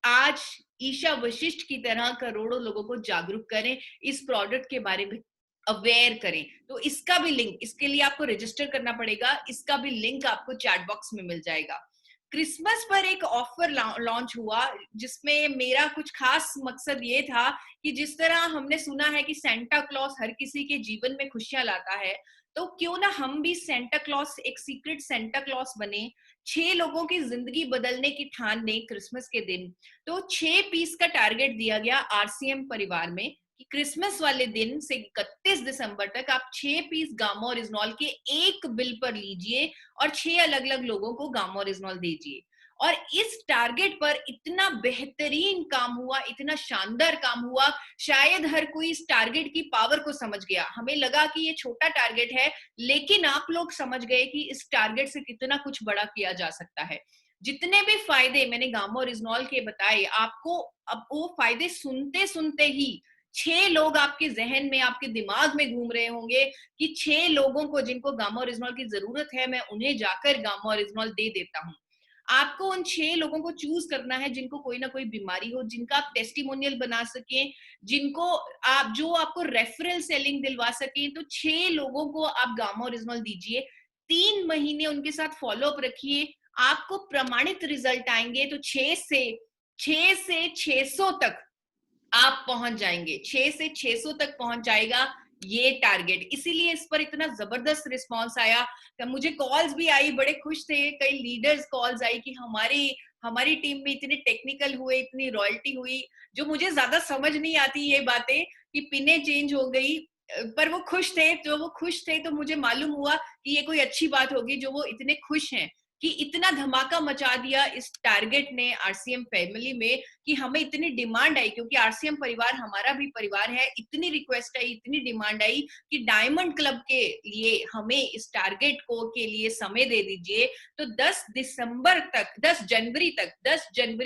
आज ईशा वशिष्ठ की तरह करोड़ों लोगों को जागरूक करें, इस प्रोडक्ट के बारे में अवेयर करें। तो इसका भी लिंक, इसके लिए आपको रजिस्टर करना पड़ेगा, इसका भी लिंक आपको चैट बॉक्स में मिल जाएगा। क्रिसमस पर एक ऑफर लॉन्च हुआ जिसमें मेरा कुछ खास मकसद ये था कि जिस तरह हमने सुना है कि सेंटा क्लॉज हर किसी के जीवन में खुशियां लाता है, तो क्यों ना हम भी सेंटा क्लॉज, एक सीक्रेट सेंटा क्लॉज बने, 6 लोगों की जिंदगी बदलने की ठान ने क्रिसमस के दिन। तो 6 पीस का टारगेट दिया गया आरसीएम परिवार में कि क्रिसमस वाले दिन से 31 दिसंबर तक आप 6 पीस गामा ओरिजिनॉल के एक बिल पर लीजिए और 6 अलग अलग लोगों को गामा ओरिजिनॉल दीजिए। और इस टारगेट पर इतना बेहतरीन काम हुआ, इतना शानदार काम हुआ, शायद हर कोई इस टारगेट की पावर को समझ गया। हमें लगा कि ये छोटा टारगेट है, लेकिन आप लोग समझ गए कि इस टारगेट से कितना कुछ बड़ा किया जा सकता है। जितने भी फायदे मैंने गामा ओरिजिनॉल के बताए आपको, अब वो फायदे सुनते सुनते ही 6 लोग आपके जहन में, आपके दिमाग में घूम रहे होंगे कि 6 लोगों को जिनको गामा ओरिजिनॉल की जरूरत है, मैं उन्हें जाकर गामा ओरिजिनॉल दे देता हूँ। आपको उन 6 लोगों को चूज करना है जिनको कोई ना कोई बीमारी हो, जिनका आप टेस्टिमोनियल बना सकें, जिनको आप, जो आपको रेफरल सेलिंग दिलवा सकें। तो 6 लोगों को आप गामा ओरिजिनॉल दीजिए, 3 महीने उनके साथ फॉलो अप रखिए, आपको प्रमाणित रिजल्ट आएंगे। तो 6 से 600 तक आप पहुंच जाएंगे, 6 से 600 तक पहुंच जाएगा ये टारगेट। इसीलिए इस पर इतना जबरदस्त रिस्पांस आया। मुझे कॉल्स भी आई, बड़े खुश थे, कई लीडर्स कॉल्स आई कि हमारी टीम में इतने टेक्निकल हुए, इतनी रॉयल्टी हुई। जो मुझे ज्यादा समझ नहीं आती ये बातें कि पिनें चेंज हो गई, पर वो खुश थे तो मुझे मालूम हुआ कि ये कोई अच्छी बात होगी जो वो इतने खुश हैं कि इतना धमाका मचा दिया इस टारगेट ने आरसीएम फैमिली में कि हमें इतनी डिमांड आई, क्योंकि आरसीएम परिवार हमारा भी परिवार है। इतनी रिक्वेस्ट आई, इतनी डिमांड आई कि डायमंड क्लब के लिए हमें इस टारगेट को के लिए समय दे दीजिए। तो 10 जनवरी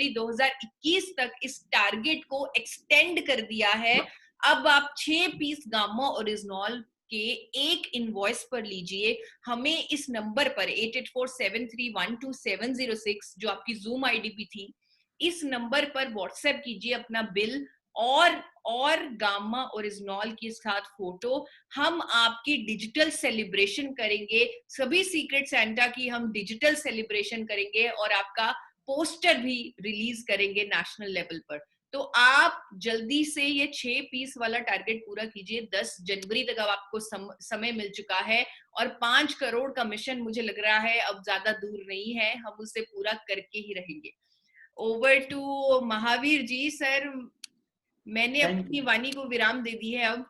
2021 तक इस टारगेट को एक्सटेंड कर दिया है। अब आप 6 पीस गामा ओरिजिनॉल के एक इनवॉइस पर लीजिए। हमें इस नंबर पर 8847312706 जो आपकी जूम आईडी थी, इस नंबर पर व्हाट्सएप कीजिए अपना बिल और गामा ओरिजिनॉल के साथ फोटो। हम आपकी डिजिटल सेलिब्रेशन करेंगे, सभी सीक्रेट सेंटा की हम डिजिटल सेलिब्रेशन करेंगे और आपका पोस्टर भी रिलीज करेंगे नेशनल लेवल पर। तो आप जल्दी से ये 6 पीस वाला टारगेट पूरा कीजिए। 10 जनवरी तक अब आपको समय मिल चुका है और 5 करोड़ का मिशन मुझे लग रहा है अब ज्यादा दूर नहीं है, हम उसे पूरा करके ही रहेंगे। Over to Mahavir ji. Sir, मैंने अपनी वाणी को विराम दे दी है अब।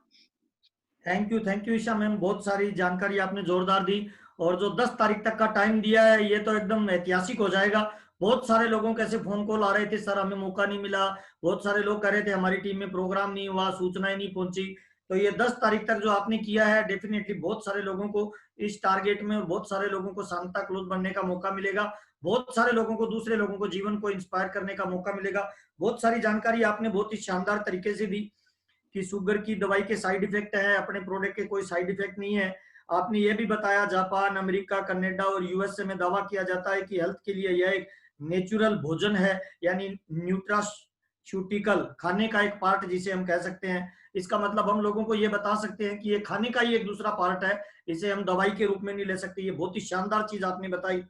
थैंक यू ईशा मैम, बहुत सारी जानकारी आपने जोरदार दी। और जो 10 तारीख तक का टाइम दिया है ये तो एकदम ऐतिहासिक हो जाएगा। बहुत सारे लोगों के ऐसे फोन कॉल आ रहे थे, सर हमें मौका नहीं मिला, बहुत सारे लोग कह रहे थे हमारी टीम में प्रोग्राम नहीं हुआ, सूचनाएं नहीं पहुंची। तो ये 10 तारीख तक जो आपने किया है, डेफिनेटली बहुत सारे लोगों को इस टारगेट में, और बहुत सारे लोगों को सांता क्लॉज बनने का मौका मिलेगा, बहुत सारे लोगों को, दूसरे लोगों को जीवन को इंस्पायर करने का मौका मिलेगा। बहुत सारी जानकारी आपने बहुत ही शानदार तरीके से दी कि शुगर की दवाई के साइड इफेक्ट है, अपने प्रोडक्ट के कोई साइड इफेक्ट नहीं है। आपने ये भी बताया जापान, अमेरिका, कनाडा और यूएसए में दावा किया जाता है कि हेल्थ के लिए यह एक नेचुरल भोजन है, यानी न्यूट्रास्यूटिकल, खाने का एक पार्ट जिसे हम कह सकते हैं। इसका मतलब हम लोगों को ये बता सकते हैं कि ये खाने का ही एक दूसरा पार्ट है, इसे हम दवाई के रूप में नहीं ले सकते। ये बहुत ही शानदार चीज आपने बताई।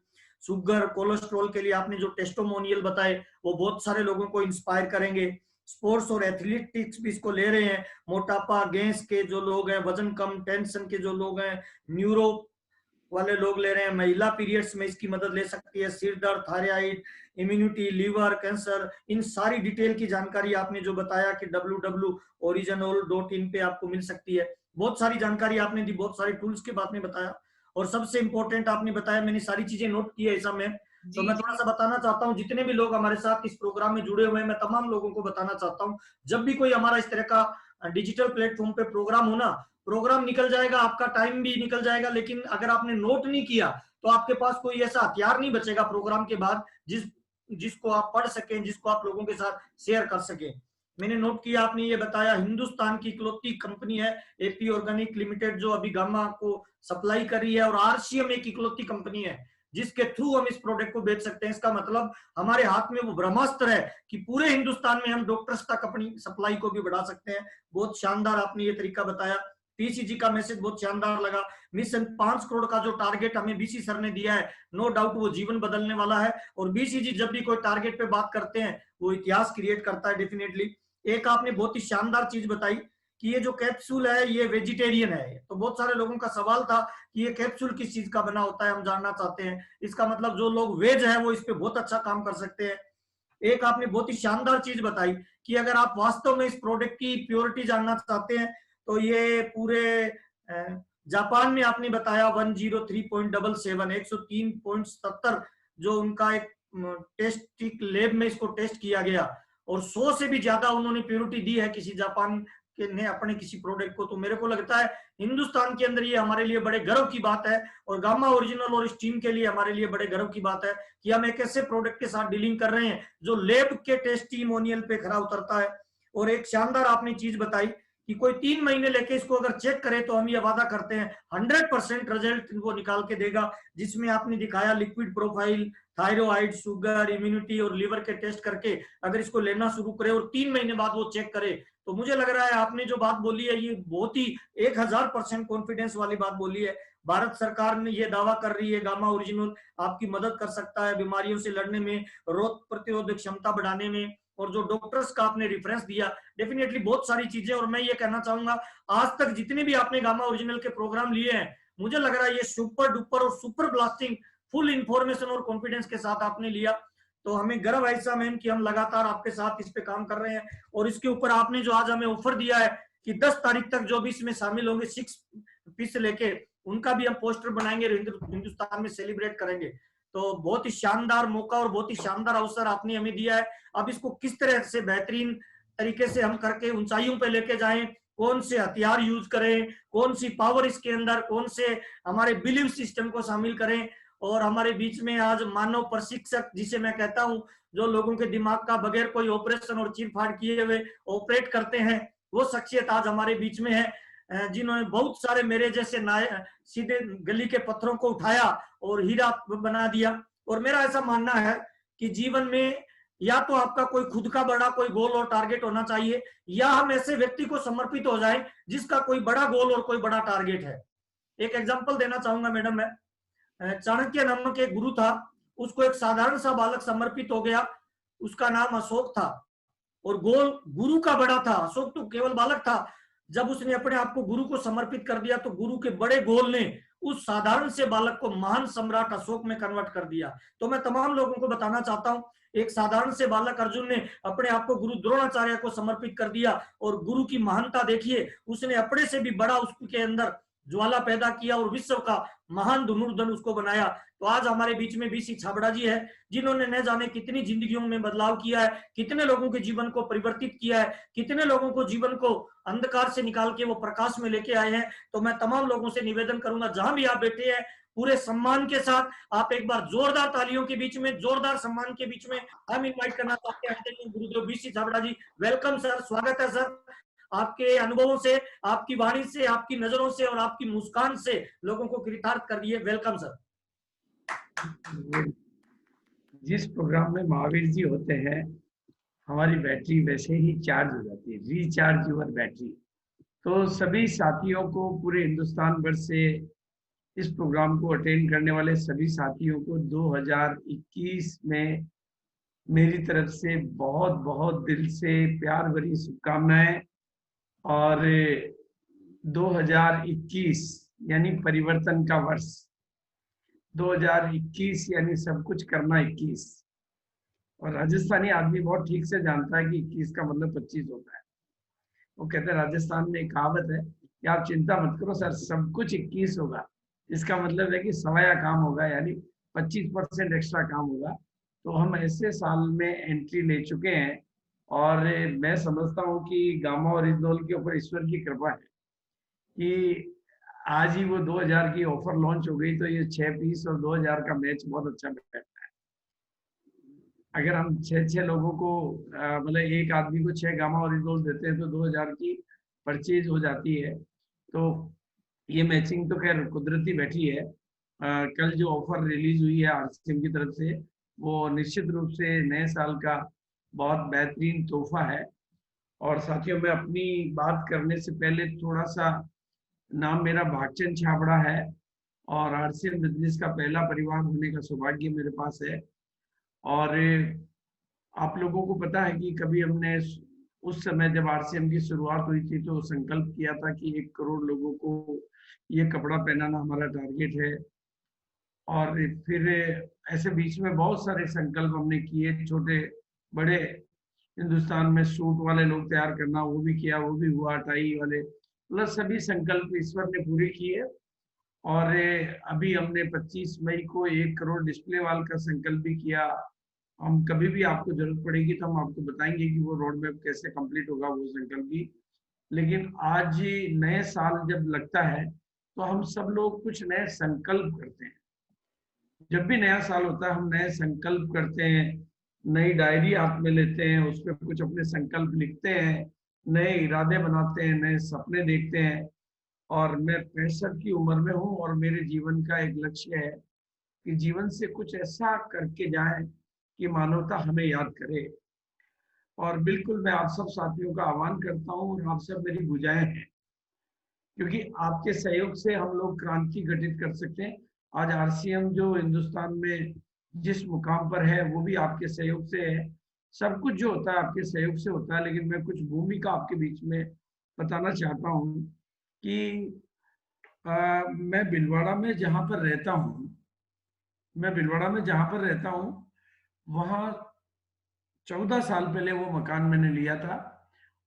शुगर, कोलेस्ट्रॉल के लिए आपने जो टेस्टोमोनियल बताए वो बहुत सारे लोगों को इंस्पायर करेंगे। स्पोर्ट्स और एथलेटिक्स भी इसको ले रहे हैं। मोटापा, गैस के जो लोग हैं, वजन कम, टेंशन के जो लोग हैं, न्यूरो वाले लोग ले रहे हैं। महिला पीरियड्स में इसकी मदद ले सकती है। सिर दर्द, थायराइड, इम्यूनिटी, लीवर, कैंसर, इन सारी डिटेल की जानकारी आपने जो बताया कि www.original.in पे आपको मिल सकती है। बहुत सारी जानकारी आपने दी, बहुत सारे टूल्स के बारे में बताया, और सबसे इंपॉर्टेंट आपने बताया, मैंने सारी चीजें नोट की है ऐसा में। तो मैं थोड़ा सा बताना चाहता हूँ, जितने भी लोग हमारे साथ इस प्रोग्राम में जुड़े हुए हैं, मैं तमाम लोगों को बताना चाहता हूँ, जब भी कोई हमारा इस तरह का डिजिटल प्लेटफॉर्म पे प्रोग्राम हो ना, प्रोग्राम निकल जाएगा, आपका टाइम भी निकल जाएगा, लेकिन अगर आपने नोट नहीं किया तो आपके पास कोई ऐसा हथियार नहीं बचेगा प्रोग्राम के बाद जिसको आप पढ़ सकें, जिसको आप लोगों के साथ शेयर कर सकें। मैंने नोट किया, आपने ये बताया हिंदुस्तान की इकलौती कंपनी है एपी ऑर्गेनिक लिमिटेड जो अभी गामा को सप्लाई कर रही है, और आरसीएम एक इकलौती कंपनी है जिसके थ्रू हम इस प्रोडक्ट को बेच सकते हैं। इसका मतलब हमारे हाथ में वो ब्रह्मास्त्र है कि पूरे हिंदुस्तान में हम डॉक्टर्स तक अपनी सप्लाई को भी बढ़ा सकते हैं। बहुत शानदार आपने ये तरीका बताया। पीसीजी का मैसेज बहुत शानदार लगा। मिशन 5 करोड़ का जो टारगेट हमें बीसी सर ने दिया है, नो डाउट वो जीवन बदलने वाला है। और बीसीजी जब भी कोई टारगेट पे बात करते हैं वो इतिहास क्रिएट करता है डेफिनेटली। एक आपने बहुत ही शानदार चीज बताई कि ये जो कैप्सूल है ये वेजिटेरियन है। तो बहुत सारे लोगों का सवाल था कि ये कैप्सूल किस चीज का बना होता है, हम जानना चाहते हैं। इसका मतलब जो लोग वेज है वो इस पे बहुत अच्छा काम कर सकते हैं। एक आपने बहुत ही शानदार चीज बताई कि अगर आप वास्तव में इस प्रोडक्ट की प्योरिटी जानना चाहते हैं तो ये पूरे जापान में आपने बताया 103.77 103.70 जो उनका एक टेस्ट लैब में इसको टेस्ट किया गया, और 100 से भी ज्यादा उन्होंने प्योरिटी दी है किसी जापान के ने अपने किसी प्रोडक्ट को। तो मेरे को लगता है हिंदुस्तान के अंदर ये हमारे लिए बड़े गर्व की बात है, और गामा ओरिजिनल और इस टीम के लिए हमारे लिए बड़े गर्व की बात है कि हम एक ऐसे प्रोडक्ट के साथ डीलिंग कर रहे हैं जो लैब के टेस्टिमोनियल पे खरा उतरता है। और एक शानदार आपने चीज बताई कि कोई 3 महीने लेके इसको अगर चेक करे तो हम ये वादा करते हैं 100% रिजल्ट वो निकाल के देगा, जिसमें आपने दिखाया liquid profile, thyroid, sugar, immunity और लीवर के टेस्ट करके अगर इसको लेना शुरू करे और 3 महीने बाद वो चेक करे, तो मुझे लग रहा है आपने जो बात बोली है ये बहुत ही 1000% कॉन्फिडेंस वाली बात बोली है। भारत सरकार ने ये दावा कर रही है गामा ओरिजिनल आपकी मदद कर सकता है बीमारियों से लड़ने में, रोग प्रतिरोधक क्षमता बढ़ाने में। और जो डॉक्टर्स का आपने रेफरेंस दिया, डेफिनेटली बहुत सारी चीजें। और मैं ये कहना चाहूंगा आज तक जितने भी आपने गामा ओरिजिनल के प्रोग्राम लिए हैं, मुझे लग रहा है ये सुपर डुपर और सुपर ब्लास्टिंग फुल इंफॉर्मेशन और कॉन्फिडेंस के साथ आपने लिया। तो हमें गर्व है ऐसा मैम कि हम लगातार आपके साथ इस पे काम कर रहे हैं। और इसके ऊपर आपने जो आज हमें ऑफर दिया है कि 10 तारीख तक जो भी इसमें शामिल होंगे 6 पीस लेके, उनका भी हम पोस्टर बनाएंगे, हिंदुस्तान में सेलिब्रेट करेंगे। तो बहुत ही शानदार मौका और बहुत ही शानदार अवसर आपने हमें दिया है। अब इसको किस तरह से बेहतरीन तरीके से हम करके ऊंचाइयों पे लेके जाएं, कौन से हथियार यूज करें, कौन सी पावर इसके अंदर, कौन से हमारे बिलीव सिस्टम को शामिल करें। और हमारे बीच में आज मानव प्रशिक्षक जिसे मैं कहता हूं, जो लोगों के दिमाग का बगैर कोई ऑपरेशन और चीर-फाड़ किए हुए ऑपरेट करते हैं, वो शख्सियत आज हमारे बीच में है, जिन्होंने बहुत सारे मेरे जैसे सीधे गली के पत्थरों को उठाया और हीरा बना दिया। और मेरा ऐसा मानना है कि जीवन में या तो आपका कोई खुद का बड़ा कोई गोल और टारगेट होना चाहिए, या हम ऐसे व्यक्ति को समर्पित हो जाएं जिसका कोई बड़ा गोल और कोई बड़ा टारगेट है। एक एग्जांपल देना चाहूंगा मैडम, मैं चाणक्य नामक एक गुरु था, उसको एक साधारण सा बालक समर्पित हो गया, उसका नाम अशोक था, और गोल गुरु का बड़ा था, अशोक तो केवल बालक था। जब उसने अपने आप को गुरु को समर्पित कर दिया तो गुरु के बड़े गोल ने उस साधारण से बालक को महान सम्राट अशोक में कन्वर्ट कर दिया। तो मैं तमाम लोगों को बताना चाहता हूं, एक साधारण से बालक अर्जुन ने अपने आप को गुरु द्रोणाचार्य को समर्पित कर दिया और गुरु की महानता देखिए, उसने अपने से भी बड़ा उसके अंदर ज्वाला पैदा किया और विश्व का महान धनुर्धर उसको बनाया। तो आज हमारे बीच में बीसी छाबड़ा जी है, जिन्होंने न जाने कितनी जिंदगियों में बदलाव किया है, कितने लोगों के जीवन को परिवर्तित किया है, कितने लोगों को जीवन को अंधकार से निकाल के वो प्रकाश में लेके आए हैं। तो मैं तमाम लोगों से निवेदन करूंगा, जहां भी आप बैठे हैं, पूरे सम्मान के साथ आप एक बार जोरदार तालियों के बीच में, जोरदार सम्मान के बीच में हम इनवाइट करना चाहते हैं गुरुदेव बीसी छाबड़ा जी। वेलकम सर, स्वागत है सर। आपके अनुभवों से, आपकी वाणी से, आपकी नजरों से और आपकी मुस्कान से लोगों को कृतार्थ कर दिए। Welcome sir. जिस प्रोग्राम में महावीर जी होते हैं, हमारी बैटरी वैसे ही चार्ज हो जाती है, रिचार्ज यूर बैटरी। तो सभी साथियों को, पूरे हिंदुस्तान भर से इस प्रोग्राम को अटेंड करने वाले सभी साथियों को 2021 में मेरी तरफ से बहुत बहुत दिल से प्यार भरी शुभकामनाएं। और 2021 यानी परिवर्तन का वर्ष, 2021 यानी सब कुछ करना 21। और राजस्थानी आदमी बहुत ठीक से जानता है कि 21 का मतलब 25 होता है। वो कहते हैं, राजस्थान में एक कहावत है कि आप चिंता मत करो सर, सब कुछ 21 होगा। इसका मतलब है कि सवाया काम होगा, यानी 25% एक्स्ट्रा काम होगा। तो हम ऐसे साल में एंट्री ले चुके हैं और मैं समझता हूँ कि गामा और इजनोल के ऊपर ईश्वर की कृपा है कि आज ही वो 2000 की ऑफर लॉन्च हो गई। तो ये 6 पीस और 2000 का मैच बहुत अच्छा बैठता है। अगर हम 6 लोगों को मतलब एक आदमी को 6 गामा और इजनोल देते हैं तो 2000 की परचेज हो जाती है। तो ये मैचिंग तो खैर कुदरती बैठी है। कल जो ऑफर रिलीज हुई है आरसीएम की तरफ से, वो निश्चित रूप से नए साल का बहुत बेहतरीन तोहफा है। और साथियों, मैं अपनी बात करने से पहले थोड़ा सा, नाम मेरा भागचंद छाबड़ा है और आरसीएम बिजनेस का पहला परिवार होने का सौभाग्य मेरे पास है। और आप लोगों को पता है कि कभी हमने उस समय जब आरसीएम की शुरुआत हुई थी तो संकल्प किया था कि 1 करोड़ लोगों को ये कपड़ा पहनाना हमारा टारगेट है। और फिर ऐसे बीच में बहुत सारे संकल्प हमने किए, छोटे बड़े। हिंदुस्तान में सूट वाले लोग तैयार करना, वो भी किया, वो भी हुआ, टाई वाले, मतलब सभी संकल्प ईश्वर ने पूरे किए। और अभी हमने 25 मई को 1 करोड़ डिस्प्ले वाल का संकल्प भी किया। हम कभी भी आपको जरूरत पड़ेगी तो हम आपको बताएंगे कि वो रोड मैप कैसे कंप्लीट होगा, वो संकल्प भी। लेकिन आज नए साल जब लगता है तो हम सब लोग कुछ नए संकल्प करते हैं। जब भी नया साल होता है हम नए संकल्प करते हैं, नई डायरी हाथ में लेते हैं, उस पर कुछ अपने संकल्प लिखते हैं, नए इरादे बनाते हैं, नए सपने देखते हैं। और मैं 65 की उम्र में हूँ और मेरे जीवन का एक लक्ष्य है कि जीवन से कुछ ऐसा करके जाए कि मानवता हमें याद करे। और बिल्कुल मैं आप सब साथियों का आह्वान करता हूँ और आप सब मेरी भुजाएं हैं, क्योंकि आपके सहयोग से हम लोग क्रांति घटित कर सकते हैं। आज आरसीएम जो हिंदुस्तान में जिस मुकाम पर है वो भी आपके सहयोग से है। सब कुछ जो होता है आपके सहयोग से होता है। लेकिन मैं कुछ भूमिका आपके बीच में बताना चाहता हूँ कि मैं भिलवाड़ा में जहाँ पर रहता हूँ, वहाँ 14 साल पहले वो मकान मैंने लिया था।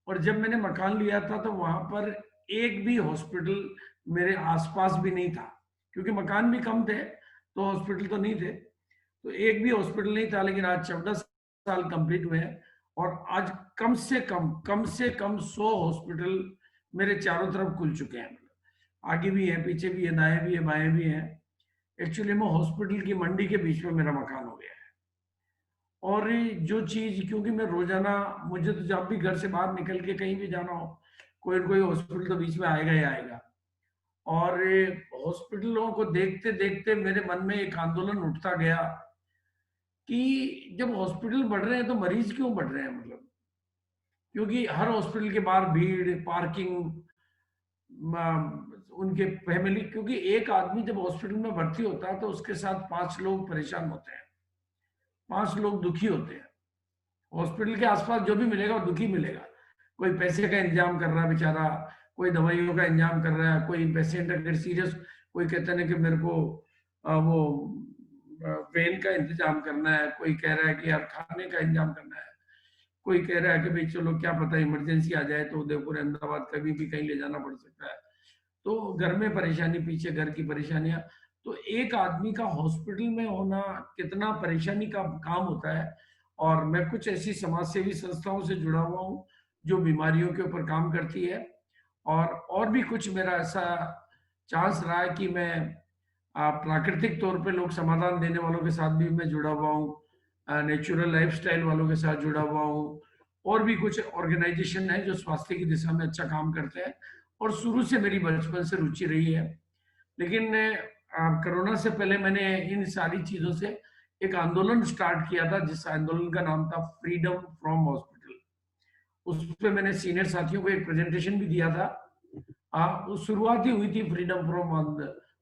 और जब मैंने मकान लिया था तो वहाँ पर एक भी हॉस्पिटल मेरे आसपास भी नहीं था, क्योंकि मकान भी कम थे तो हॉस्पिटल तो नहीं थे, तो एक भी हॉस्पिटल नहीं था। लेकिन आज 14 साल कंप्लीट हुए हैं और आज कम से कम 100 हॉस्पिटल मेरे चारों तरफ खुल चुके हैं। आगे भी है, पीछे भी है, दाएं भी है, बाएं भी है। एक्चुअली में हॉस्पिटल की मंडी के बीच में मेरा मकान हो गया है। और जो चीज, क्योंकि मैं रोजाना, मुझे तो जब भी घर से बाहर निकल के कहीं भी जाना हो, कोई न कोई हॉस्पिटल तो बीच में आएगा ही आएगा। और हॉस्पिटलों को देखते देखते मेरे मन में एक आंदोलन उठता गया कि जब हॉस्पिटल बढ़ रहे हैं तो मरीज क्यों बढ़ रहे हैं, मतलब क्योंकि हर हॉस्पिटल के बाहर भीड़, पार्किंग, उनके फैमिली, क्योंकि एक आदमी जब हॉस्पिटल में भर्ती होता है तो उसके साथ 5 लोग परेशान होते हैं, 5 लोग दुखी होते हैं। हॉस्पिटल के आसपास जो भी मिलेगा वो दुखी मिलेगा। कोई पैसे का इंतजाम कर रहा है बेचारा, कोई दवाइयों का इंतजाम कर रहा है, कोई पेशेंट अगर सीरियस, कोई कहते हैं कि मेरे को वो वेन का इंतजाम करना है, कोई कह रहा है कि यार खाने का इंतजाम करना है, कोई कह रहा है कि भाई चलो क्या पता इमरजेंसी आ जाए तो उदयपुर अहमदाबाद कभी भी कहीं ले जाना पड़ सकता है। तो घर में परेशानी, पीछे घर की परेशानियां। तो एक आदमी का हॉस्पिटल में होना कितना परेशानी का काम होता है। और मैं कुछ ऐसी समाज सेवी संस्थाओं से जुड़ा हुआ हूँ जो बीमारियों के ऊपर काम करती है, और भी कुछ मेरा ऐसा चांस रहा है कि मैं प्राकृतिक तौर पे लोग समाधान देने वालों के साथ भी मैं जुड़ा हुआ हूँ, नेचुरल लाइफस्टाइल वालों के साथ जुड़ा हुआ हूँ, और भी कुछ ऑर्गेनाइजेशन है जो स्वास्थ्य की दिशा में अच्छा काम करते हैं, और शुरू से मेरी बचपन से रुचि रही है। लेकिन कोरोना से पहले मैंने इन सारी चीजों से एक आंदोलन स्टार्ट किया था, जिस आंदोलन का नाम था फ्रीडम फ्रॉम हॉस्पिटल। उस पर मैंने सीनियर साथियों को एक प्रेजेंटेशन भी दिया था। वो शुरुआत ही हुई थी फ्रीडम फ्रॉम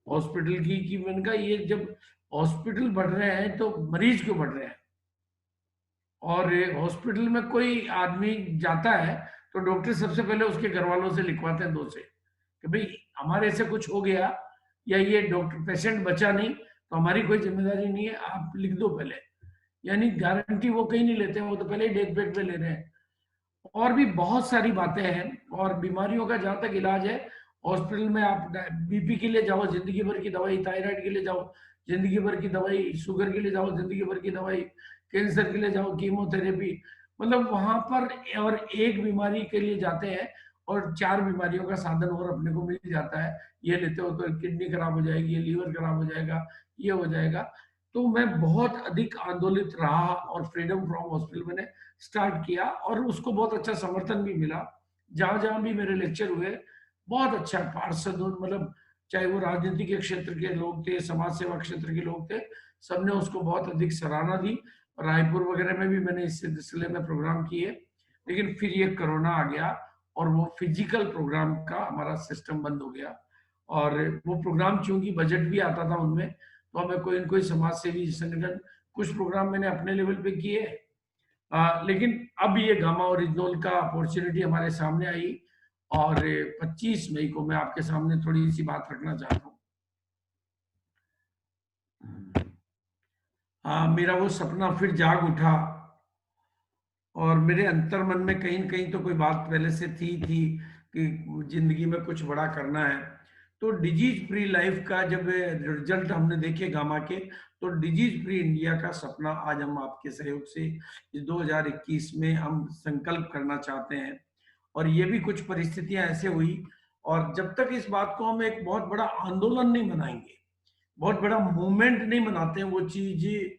हॉस्पिटल की, कि मैंने कहा ये जब हॉस्पिटल बढ़ रहे हैं तो मरीज क्यों बढ़ रहे हैं। और हॉस्पिटल में कोई आदमी जाता है तो डॉक्टर सबसे पहले उसके घर वालों से लिखवाते हैं 2 से कि भाई हमारे से कुछ हो गया या ये डॉक्टर पेशेंट बचा नहीं तो हमारी कोई जिम्मेदारी नहीं है, आप लिख दो पहले। यानी गारंटी वो कहीं नहीं लेते, वो तो पहले ही डेथ बेड पे ले रहे हैं। और भी बहुत सारी बातें हैं। और बीमारियों का जहां तक इलाज है, हॉस्पिटल में आप बीपी के लिए जाओ जिंदगी भर की दवाई, थायराइड के लिए जाओ जिंदगी भर की दवाई, शुगर के लिए जाओ जिंदगी भर की दवाई, कैंसर के लिए जाओ कीमोथेरेपी, मतलब वहां पर। और एक बीमारी के लिए जाते हैं और 4 बीमारियों का साधन और अपने को मिल जाता है। ये लेते हो तो किडनी खराब हो जाएगी, ये लीवर खराब हो जाएगा, ये हो जाएगा। तो मैं बहुत अधिक आंदोलित रहा और फ्रीडम फ्रॉम हॉस्पिटल मैंने स्टार्ट किया, और उसको बहुत अच्छा समर्थन भी मिला। जहां जहां भी मेरे लेक्चर हुए, बहुत अच्छा पार्षद, मतलब चाहे वो राजनीति के क्षेत्र के लोग थे, समाज सेवा क्षेत्र के लोग थे, सबने उसको बहुत अधिक सराहना दी। रायपुर वगैरह में भी मैंने इस सिलसिले में प्रोग्राम किए। लेकिन फिर ये कोरोना आ गया और वो फिजिकल प्रोग्राम का हमारा सिस्टम बंद हो गया। और वो प्रोग्राम चूंकि बजट भी आता था उनमें, तो हमें कोई न कोई समाज सेवी संगठन, कुछ प्रोग्राम मैंने अपने लेवल पे किए। लेकिन अब ये गामा ओरिजिनल का अपॉर्चुनिटी हमारे सामने आई, और 25 मई को मैं आपके सामने थोड़ी सी बात रखना चाहता हूँ। मेरा वो सपना फिर जाग उठा, और मेरे अंतर मन में कहीं न कहीं तो कोई बात पहले से थी कि जिंदगी में कुछ बड़ा करना है। तो डिजीज फ्री लाइफ का जब रिजल्ट हमने देखे गामा के, तो डिजीज फ्री इंडिया का सपना आज हम आपके सहयोग से इस 2021 में हम संकल्प करना चाहते हैं। और ये भी कुछ परिस्थितियां ऐसे हुई, और जब तक इस बात को हम एक बहुत बड़ा आंदोलन नहीं बनाएंगे, बहुत बड़ा मूवमेंट नहीं बनाते हैं, वो चीज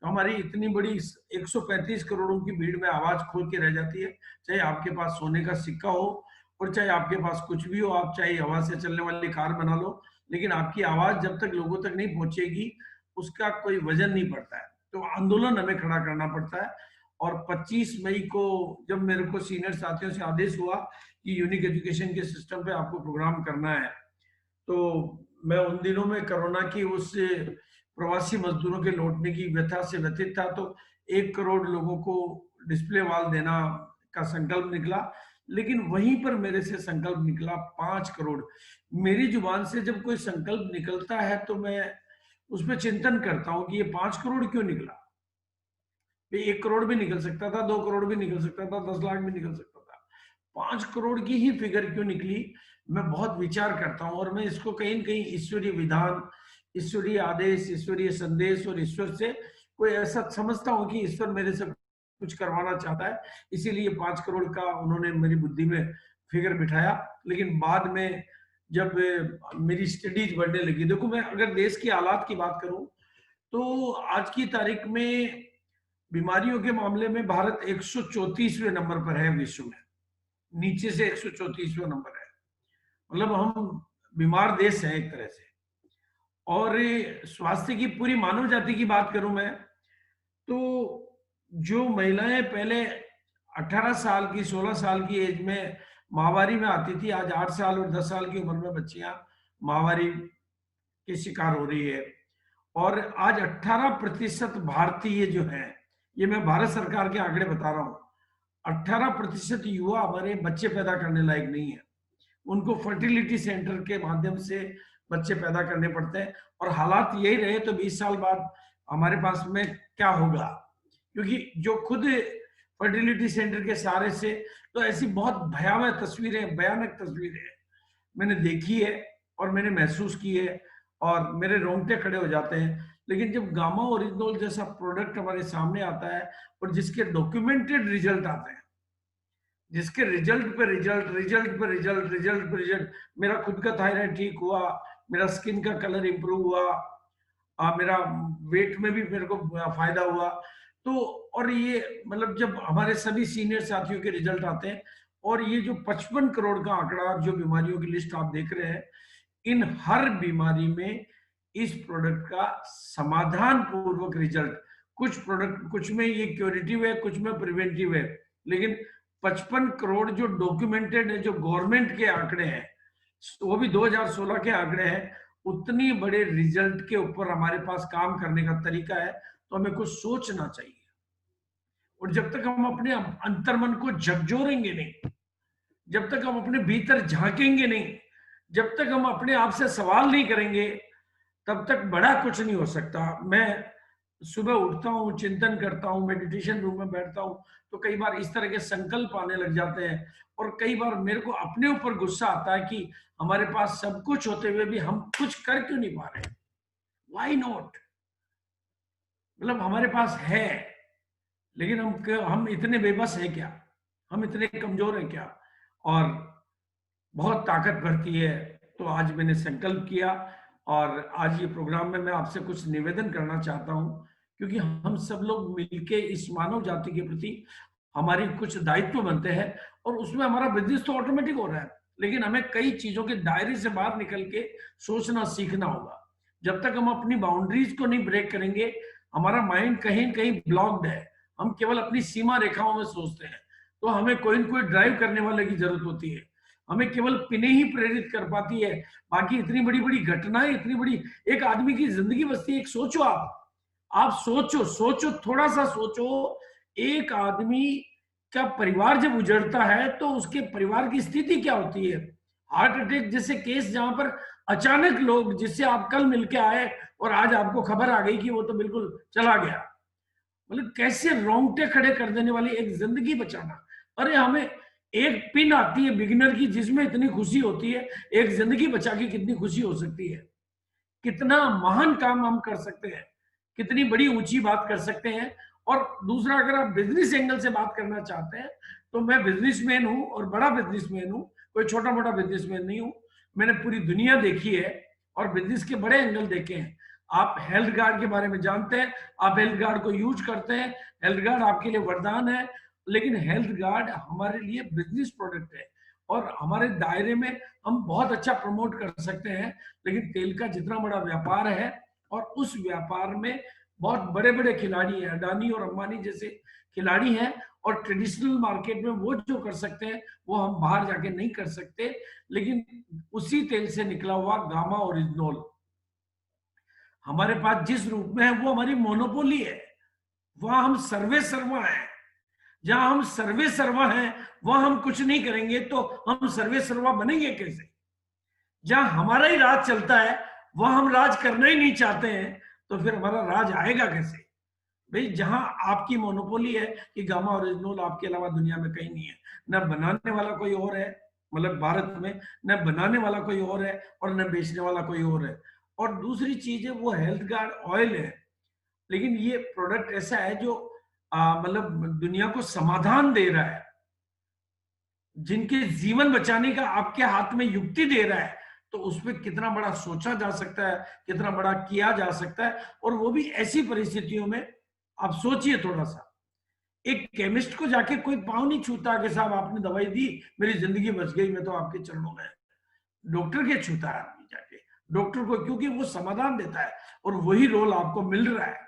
हमारी इतनी बड़ी 135 करोड़ों की भीड़ में आवाज खोल के रह जाती है। चाहे आपके पास सोने का सिक्का हो और चाहे आपके पास कुछ भी हो, आप चाहे हवा से चलने वाली कार बना लो, लेकिन आपकी आवाज जब तक लोगों तक नहीं पहुंचेगी उसका कोई वजन नहीं पड़ता है। तो आंदोलन हमें खड़ा करना पड़ता है। और 25 मई को जब मेरे को सीनियर साथियों से आदेश हुआ कि यूनिक एजुकेशन के सिस्टम पे आपको प्रोग्राम करना है, तो मैं उन दिनों में कोरोना की उस प्रवासी मजदूरों के लौटने की व्यथा से व्यथित था। तो 1 करोड़ लोगों को डिस्प्ले वॉल देना का संकल्प निकला। लेकिन वहीं पर मेरे से संकल्प निकला 5 करोड़। मेरी जुबान से जब कोई संकल्प निकलता है तो मैं उस पर चिंतन करता हूं कि ये 5 करोड़ क्यों निकला। 1 करोड़ भी निकल सकता था, 2 करोड़ भी निकल सकता था, 10 लाख भी निकल सकता था, 5 करोड़ की ही फिगर क्यों निकली। मैं बहुत विचार करता हूं, और मैं इसको कहीं न कहीं ईश्वरीय विधान, ईश्वरीय आदेश, ईश्वरीय संदेश और ईश्वर से कोई ऐसा समझता हूं कि ईश्वर मेरे से कुछ करवाना चाहता है, इसीलिए 5 करोड़ का उन्होंने मेरी बुद्धि में फिगर बिठाया। लेकिन बाद में जब मेरी स्टडीज बढ़ने लगी, देखो मैं अगर देश की हालात की बात करूं तो आज की तारीख में बीमारियों के मामले में भारत 134वें नंबर पर है विश्व में, नीचे से 134वां नंबर है। मतलब हम बीमार देश हैं एक तरह से। और स्वास्थ्य की पूरी मानव जाति की बात करूं मैं, तो जो महिलाएं पहले 18 साल की, 16 साल की एज में माहवारी में आती थी, आज 8 साल और 10 साल की उम्र में बच्चियां माहवारी के शिकार हो रही है। और आज 18% भारतीय जो हैं, ये मैं भारत सरकार के आंकड़े बता रहा हूं, 18% युवा हमारे बच्चे पैदा करने लायक नहीं है। उनको फर्टिलिटी सेंटर के माध्यम से बच्चे पैदा करने पड़ते हैं। और हालात यही रहे तो 20 साल बाद हमारे पास में क्या होगा, क्योंकि जो खुद फर्टिलिटी सेंटर के सहारे से, तो ऐसी बहुत भयावह तस्वीरें, भयानक तस्वीरें मैंने देखी है और मैंने महसूस की है और मेरे रोंगटे खड़े हो जाते हैं। लेकिन जब गामा ओरिजिनोल जैसा प्रोडक्ट हमारे सामने आता है और जिसके डॉक्यूमेंटेड रिजल्ट आते हैं, जिसके रिजल्ट पे रिजल्ट, रिजल्ट पे रिजल्ट, रिजल्ट पे रिजल्ट, मेरा खुद का थायराइड ठीक हुआ, मेरा स्किन का कलर इंप्रूव हुआ, मेरा वेट में भी मेरे को फायदा हुआ, तो और ये मतलब जब हमारे सभी सीनियर साथियों के रिजल्ट आते हैं, और ये जो 55 करोड़ का आंकड़ा, जो बीमारियों की लिस्ट आप देख रहे हैं, इन हर बीमारी में इस प्रोडक्ट का समाधान पूर्वक रिजल्ट, कुछ प्रोडक्ट, कुछ में ये क्यूरेटिव है, कुछ में प्रिवेंटिव है, लेकिन 55 करोड़ जो डॉक्यूमेंटेड है, जो गवर्नमेंट के आंकड़े हैं, वो भी 2016 के आंकड़े हैं, उतनी बड़े रिजल्ट के ऊपर हमारे पास काम करने का तरीका है, तो हमें कुछ सोचना चाहिए। और जब तक हम अपने अंतर्मन को झकझोरेंगे नहीं, जब तक हम अपने भीतर झांकेंगे नहीं, जब तक हम अपने आप से सवाल नहीं करेंगे, तब तक बड़ा कुछ नहीं हो सकता। मैं सुबह उठता हूँ, चिंतन करता हूँ, मेडिटेशन रूम में बैठता हूँ, तो कई बार इस तरह के संकल्प आने लग जाते हैं, और कई बार मेरे को अपने ऊपर गुस्सा आता है कि हमारे पास सब कुछ होते हुए भी हम कुछ कर क्यों नहीं पा रहे। व्हाई नॉट, मतलब हमारे पास है, लेकिन हम इतने बेबस है क्या, हम इतने कमजोर हैं क्या, और बहुत ताकत भरती है। तो आज मैंने संकल्प किया, और आज ये प्रोग्राम में मैं आपसे कुछ निवेदन करना चाहता हूं, क्योंकि हम सब लोग मिलके इस मानव जाति के प्रति हमारी कुछ दायित्व बनते हैं, और उसमें हमारा बिजनेस तो ऑटोमेटिक हो रहा है, लेकिन हमें कई चीजों के दायरे से बाहर निकल के सोचना सीखना होगा। जब तक हम अपनी बाउंड्रीज को नहीं ब्रेक करेंगे, हमारा माइंड कहीं कहीं ब्लॉक्ड है, हम केवल अपनी सीमा रेखाओं में सोचते हैं, तो हमें कोई न कोई ड्राइव करने वाले की जरूरत होती है। हमें केवल पिने ही प्रेरित कर पाती है, बाकी इतनी बड़ी बड़ी घटनाएं, इतनी बड़ी एक आदमी की जिंदगी बसती है। एक सोचो, आप सोचो, सोचो, थोड़ा सा सोचो, एक आदमी का परिवार जब उजड़ता है तो उसके परिवार की स्थिति क्या होती है। हार्ट अटैक जैसे केस, जहां पर अचानक लोग जिससे आप कल मिलके आए और आज आपको खबर आ गई कि वो तो बिल्कुल चला गया, मतलब कैसे रोंगटे खड़े कर देने वाली एक जिंदगी बचाना। अरे हमें एक पिन आती है बिगिनर की, जिसमें इतनी खुशी होती है, एक जिंदगी बचा के कितनी खुशी हो सकती है, कितना महान काम हम कर सकते हैं, कितनी बड़ी ऊंची बात कर सकते हैं। और दूसरा, अगर आप बिजनेस एंगल से बात करना चाहते हैं, तो मैं बिजनेसमैन हूं, और बड़ा बिजनेसमैन हूं, कोई छोटा मोटा बिजनेसमैन नहीं हूं। मैंने पूरी दुनिया देखी है और बिजनेस के बड़े एंगल देखे हैं। आप हेल्थ गार्ड के बारे में जानते हैं, आप हेल्थ गार्ड को यूज करते हैं, हेल्थ गार्ड आपके लिए वरदान है, लेकिन हेल्थ गार्ड हमारे लिए बिजनेस प्रोडक्ट है, और हमारे दायरे में हम बहुत अच्छा प्रमोट कर सकते हैं। लेकिन तेल का जितना बड़ा व्यापार है, और उस व्यापार में बहुत बड़े बड़े खिलाड़ी हैं, अडानी और अंबानी जैसे खिलाड़ी हैं, और ट्रेडिशनल मार्केट में वो जो कर सकते हैं वो हम बाहर जाके नहीं कर सकते। लेकिन उसी तेल से निकला हुआ गामा ओरिजिनोल हमारे पास जिस रूप में है, वो हमारी मोनोपोली है। वहां हम सर्वे सर्वा हैं, जहां हम सर्वे सर्वा हैं वहां हम कुछ नहीं करेंगे, तो हम सर्वे सर्वा बनेंगे कैसे। जहां हमारा ही राज चलता है वहां हम राज करना ही नहीं चाहते हैं, तो फिर हमारा राज आएगा कैसे भाई। जहां आपकी मोनोपोली है कि गामा ओरिजिनोल आपके अलावा दुनिया में कहीं नहीं है, न बनाने वाला कोई और है, मतलब भारत में न बनाने वाला कोई और है और न बेचने वाला कोई और है। और दूसरी चीज है वो हेल्थ गार्ड ऑयल है, लेकिन ये प्रोडक्ट ऐसा है जो मतलब दुनिया को समाधान दे रहा है, जिनके जीवन बचाने का आपके हाथ में युक्ति दे रहा है, तो उसमें कितना बड़ा सोचा जा सकता है, कितना बड़ा किया जा सकता है। और वो भी ऐसी परिस्थितियों में, आप सोचिए थोड़ा सा, एक केमिस्ट को जाके कोई पांव नहीं छूता कि साहब आपने दवाई दी मेरी जिंदगी बच गई, मैं तो आपके चरणों में। डॉक्टर के छूता है आदमी जाके डॉक्टर को, क्योंकि वो समाधान देता है, और वही रोल आपको मिल रहा है।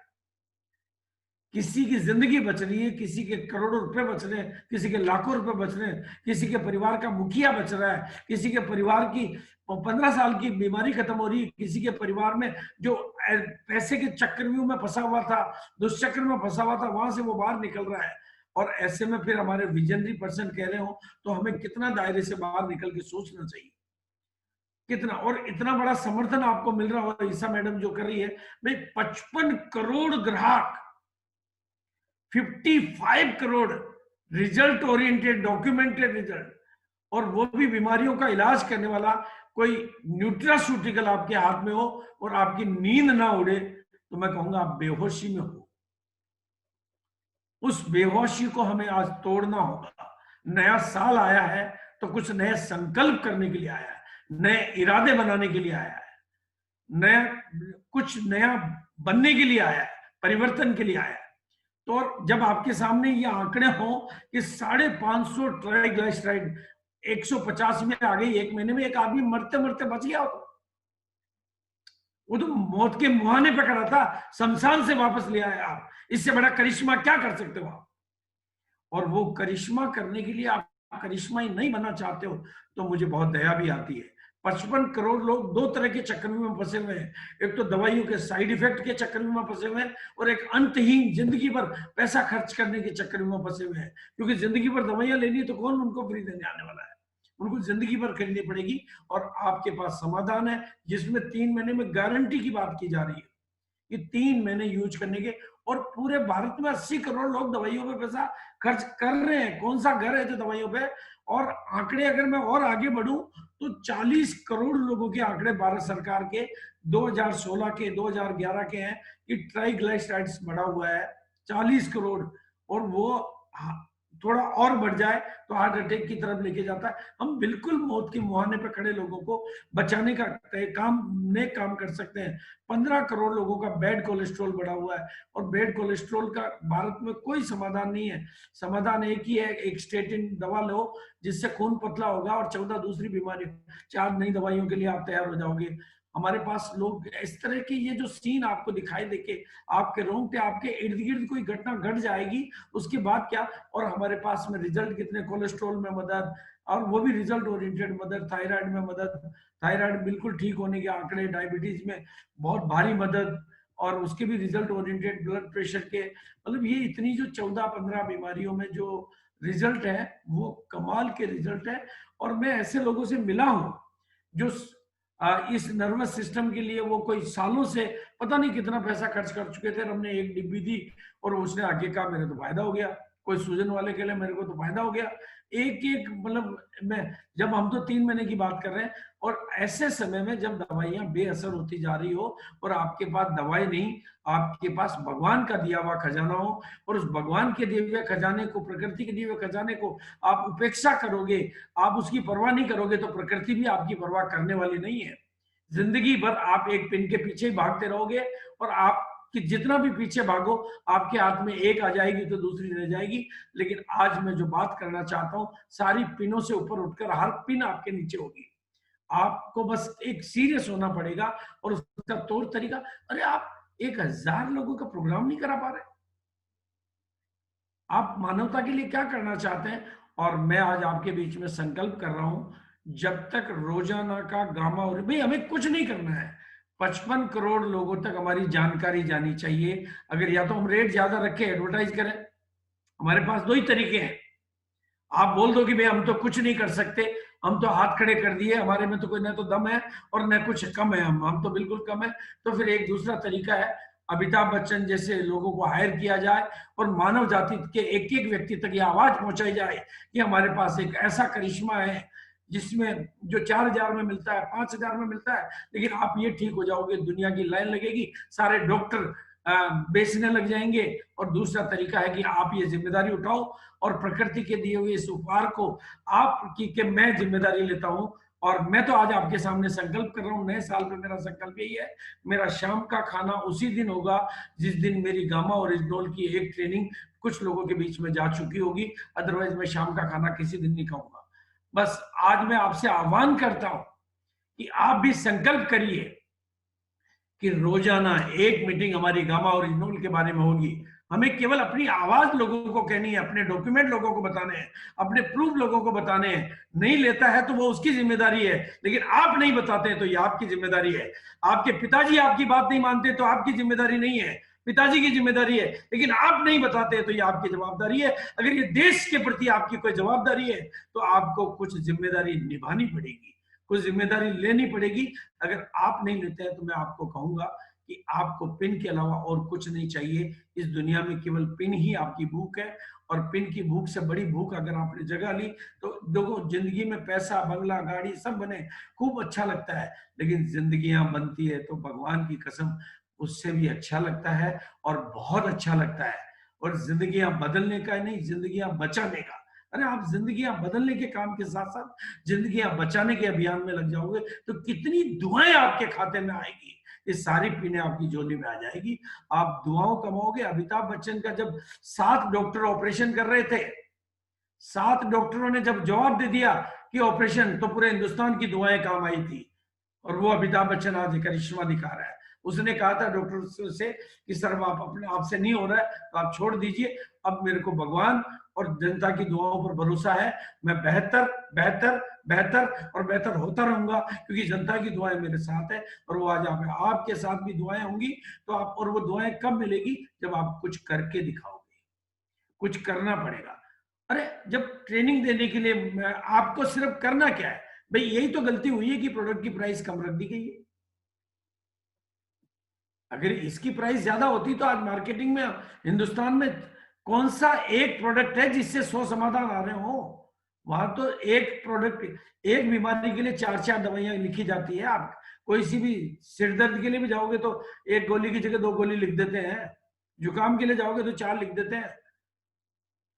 किसी की जिंदगी बच रही है, किसी के करोड़ों रुपए बच रहे हैं, किसी के लाखों रुपए बच रहे हैं, किसी के परिवार का मुखिया बच रहा है, किसी के परिवार की 15 साल की बीमारी खत्म हो रही है, किसी के परिवार में जो पैसे के चक्रव्यूह में फंसा हुआ था, दुष्चक्र में फंसा हुआ था, वहां से वो बाहर निकल रहा है। और ऐसे में फिर हमारे विजनरी पर्सन कह रहे हो, तो हमें कितना दायरे से बाहर निकल के सोचना चाहिए। कितना, और इतना बड़ा समर्थन आपको मिल रहा हो, ईसा मैडम जो कर रही है भाई, 55 करोड़ ग्राहक, 55 crore result oriented, documented result, और वो भी बीमारियों का इलाज करने वाला कोई न्यूट्रास्यूटिकल आपके हाथ में हो और आपकी नींद ना उड़े, तो मैं कहूंगा आप बेहोशी में हो। उस बेहोशी को हमें आज तोड़ना होगा। नया साल आया है तो कुछ नए संकल्प करने के लिए आया है, नए इरादे बनाने के लिए आया है, कुछ नया बनने के लिए आया है, परिवर्तन के लिए आया है। तो जब आपके सामने ये आंकड़े हों कि 550 ट्राइग्लिसराइड 150 में आ गई, एक महीने में एक आदमी मरते मरते बच गया हो, वो तो मौत के मुहाने पे खड़ा था, शमशान से वापस ले आए आप। इससे बड़ा करिश्मा क्या कर सकते हो आप? और वो करिश्मा करने के लिए आप करिश्मा ही नहीं बनना चाहते हो तो मुझे बहुत दया भी आती है। 55 करोड़ लोग दो तरह के चक्कर में फंसे हुए हैं, एक तो दवाइयों के साइड इफेक्ट के चक्कर में फंसे हुए हैं, और एक अंतहीन जिंदगी भर पैसा खर्च करने के चक्कर में फंसे हुए हैं, क्योंकि जिंदगी भर दवाइयां लेनी तो कौन उनको फ्री देने आने वाला है, उनको जिंदगी भर खरीदनी पड़ेगी। और आपके पास समाधान है जिसमें 3 महीने में गारंटी की बात की जा रही है कि 3 महीने यूज करने के, और पूरे भारत में 80 करोड़ लोग दवाइयों पे पैसा खर्च कर रहे हैं। कौन सा घर है जो दवाइयों पे, और आंकड़े अगर मैं और आगे बढ़ूं तो 40 करोड़ लोगों के आंकड़े भारत सरकार के 2016 के 2011 के हैं कि ट्राइग्लिसराइड्स बढ़ा हुआ है 40 करोड़, और वो थोड़ा और बढ़ जाए तो हार्ट अटैक की तरफ लेके जाता है। हम बिल्कुल मौत के मुहाने पर खड़े लोगों को बचाने का काम कर सकते हैं। 15 करोड़ लोगों का बैड कोलेस्ट्रॉल बढ़ा हुआ है, और बैड कोलेस्ट्रॉल का भारत में कोई समाधान नहीं है। समाधान एक ही है, एक स्टेटिन दवा लो जिससे खून पतला होगा, और 14 दूसरी बीमारी, 4 नई दवाइयों के लिए आप तैयार हो जाओगे। हमारे पास लोग इस तरह के, ये जो सीन आपको दिखाई देके आपके रोंगटे, आपके इर्द गिर्द कोई घटना घट जाएगी उसके बाद क्या, और हमारे पास में रिजल्ट कितने, कोलेस्ट्रॉल में मदद, और वो भी रिजल्ट ओरिएंटेड मदद, थायराइड में मदद, थायराइड बिल्कुल ठीक होने के आंकड़े, डायबिटीज में बहुत भारी मदद, और उसके भी रिजल्ट ओरिएंटेड, ब्लड प्रेशर के, मतलब ये इतनी जो 14-15 बीमारियों में जो रिजल्ट है वो कमाल के रिजल्ट है। और मैं ऐसे लोगों से मिला हूं जो इस नर्वस सिस्टम के लिए वो कोई सालों से पता नहीं कितना पैसा खर्च कर चुके थे, और हमने एक डिब्बी दी और उसने आगे कहा मेरे तो फायदा हो गया, कोई सूजन वाले के लिए मेरे को तो फायदा हो गया। एक मतलब मैं, जब हम तो 3 महीने की बात कर रहे हैं, और ऐसे समय में जब दवाइयां बेअसर होती जा रही हो और आपके पास दवाई नहीं, आपके पास भगवान का दिया हुआ खजाना हो, और उस भगवान के दिए हुए खजाने को, प्रकृति के दिए हुए खजाने को आप उपेक्षा करोगे, आप उसकी परवाह नहीं करोगे, तो प्रकृति भी आपकी परवाह करने वाली नहीं है। जिंदगी भर आप एक पिन के पीछे ही भागते रहोगे, और आप कि जितना भी पीछे भागो आपके हाथ में एक आ जाएगी तो दूसरी रह जाएगी। लेकिन आज मैं जो बात करना चाहता हूं, सारी पिनों से ऊपर उठकर हर पिन आपके नीचे होगी। आपको बस एक सीरियस होना पड़ेगा, और उसका तौर तरीका, अरे आप 1000 लोगों का प्रोग्राम नहीं करा पा रहे, आप मानवता के लिए क्या करना चाहते हैं? और मैं आज आपके बीच में संकल्प कर रहा हूं, जब तक रोजाना का गामा, और भाई हमें कुछ नहीं करना है, 55 करोड़ लोगों तक हमारी जानकारी जानी चाहिए। अगर या तो हम रेट ज्यादा रखें, एडवर्टाइज करें, हमारे पास 2 ही तरीके हैं। आप बोल दो कि भाई हम तो कुछ नहीं कर सकते, हम तो हाथ खड़े कर दिए, हमारे में तो कोई न तो दम है और न कुछ कम है, हम तो बिल्कुल कम है। तो फिर एक दूसरा तरीका है, अमिताभ बच्चन जैसे लोगों को हायर किया जाए और मानव जाति के एक एक व्यक्ति तक ये आवाज पहुंचाई जाए कि हमारे पास एक ऐसा करिश्मा है जिसमें जो 4000 में मिलता है, 5000 में मिलता है, लेकिन आप ये ठीक हो जाओगे, दुनिया की लाइन लगेगी, सारे डॉक्टर बेचने लग जाएंगे। और दूसरा तरीका है कि आप ये जिम्मेदारी उठाओ और प्रकृति के दिए हुए इस उपहार को आपकी के मैं जिम्मेदारी लेता हूं। और मैं तो आज आपके सामने संकल्प कर रहा हूं, नए साल पे मेरा संकल्प यही है, मेरा शाम का खाना उसी दिन होगा जिस दिन मेरी गामा ओरिजिनोल की एक ट्रेनिंग कुछ लोगों के बीच में जा चुकी होगी, अदरवाइज मैं शाम का खाना किसी दिन नहीं खाऊंगा। बस आज मैं आपसे आह्वान करता हूं कि आप भी संकल्प करिए कि रोजाना एक मीटिंग हमारी गामा ओरिजिनोल के बारे में होगी। हमें केवल अपनी आवाज लोगों को कहनी है, अपने डॉक्यूमेंट लोगों को बताने हैं, अपने प्रूफ लोगों को बताने हैं। नहीं लेता है तो वो उसकी जिम्मेदारी है, लेकिन आप नहीं बताते हैं तो ये आपकी जिम्मेदारी है। आपके पिताजी आपकी बात नहीं मानते तो आपकी जिम्मेदारी नहीं है, पिताजी की जिम्मेदारी है। लेकिन आप नहीं बताते तो ये आपकी जवाबदारी है। अगर ये देश के प्रति आपकी कोई जवाबदारी है तो आपको कुछ जिम्मेदारी निभानी पड़ेगी। कुछ जिम्मेदारी लेनी पड़ेगी। अगर आप नहीं लेते हैं तो मैं आपको कहूंगा कि आपको पिन के अलावा और कुछ नहीं चाहिए। इस दुनिया में केवल पिन ही आपकी भूख है, और पिन की भूख से बड़ी भूख अगर आपने जगा ली तो देखो, जिंदगी में पैसा, बंगला, गाड़ी सब बने, खूब अच्छा लगता है, लेकिन जिंदगियां बनती है तो भगवान की कसम उससे भी अच्छा लगता है, और बहुत अच्छा लगता है। और जिंदगियां बदलने का नहीं, जिंदगियां बचाने का। अरे आप जिंदगियां बदलने के काम के साथ साथ जिंदगियां बचाने के अभियान में लग जाओगे तो कितनी दुआएं आपके खाते में आएगी, ये सारी पीने आपकी झोली में आ जाएगी, आप दुआओं कमाओगे। अमिताभ बच्चन का जब 7 डॉक्टर ऑपरेशन कर रहे थे, 7 डॉक्टरों ने जब जवाब दे दिया कि ऑपरेशन, तो पूरे हिंदुस्तान की दुआएं काम आई थी। और वो अमिताभ बच्चन आज करिश्मा दिखा रहा है। उसने कहा था डॉक्टर से कि सर आप अपने आप से नहीं हो रहा है तो आप छोड़ दीजिए, अब मेरे को भगवान और जनता की दुआओं पर भरोसा है, मैं बेहतर बेहतर बेहतर और बेहतर होता रहूंगा, क्योंकि जनता की दुआएं मेरे साथ है। और वो आज आपके साथ भी दुआएं होंगी, तो आप, और वो दुआएं कब मिलेगी? जब आप कुछ करके दिखाओगे, कुछ करना पड़ेगा। अरे जब ट्रेनिंग देने के लिए आपको सिर्फ करना क्या है भाई, यही तो गलती हुई है कि प्रोडक्ट की प्राइस कम रख दी गई है। अगर इसकी प्राइस ज्यादा होती तो आज मार्केटिंग में हिंदुस्तान में कौन सा एक प्रोडक्ट है जिससे 100 समाधान आ रहे हो? वहां तो एक प्रोडक्ट, एक बीमारी के लिए 4-4 दवाइयां लिखी जाती है। आप कोई सी भी सिर दर्द के लिए भी जाओगे तो एक गोली की जगह 2 गोली लिख देते हैं, जुकाम के लिए जाओगे तो 4 लिख देते हैं।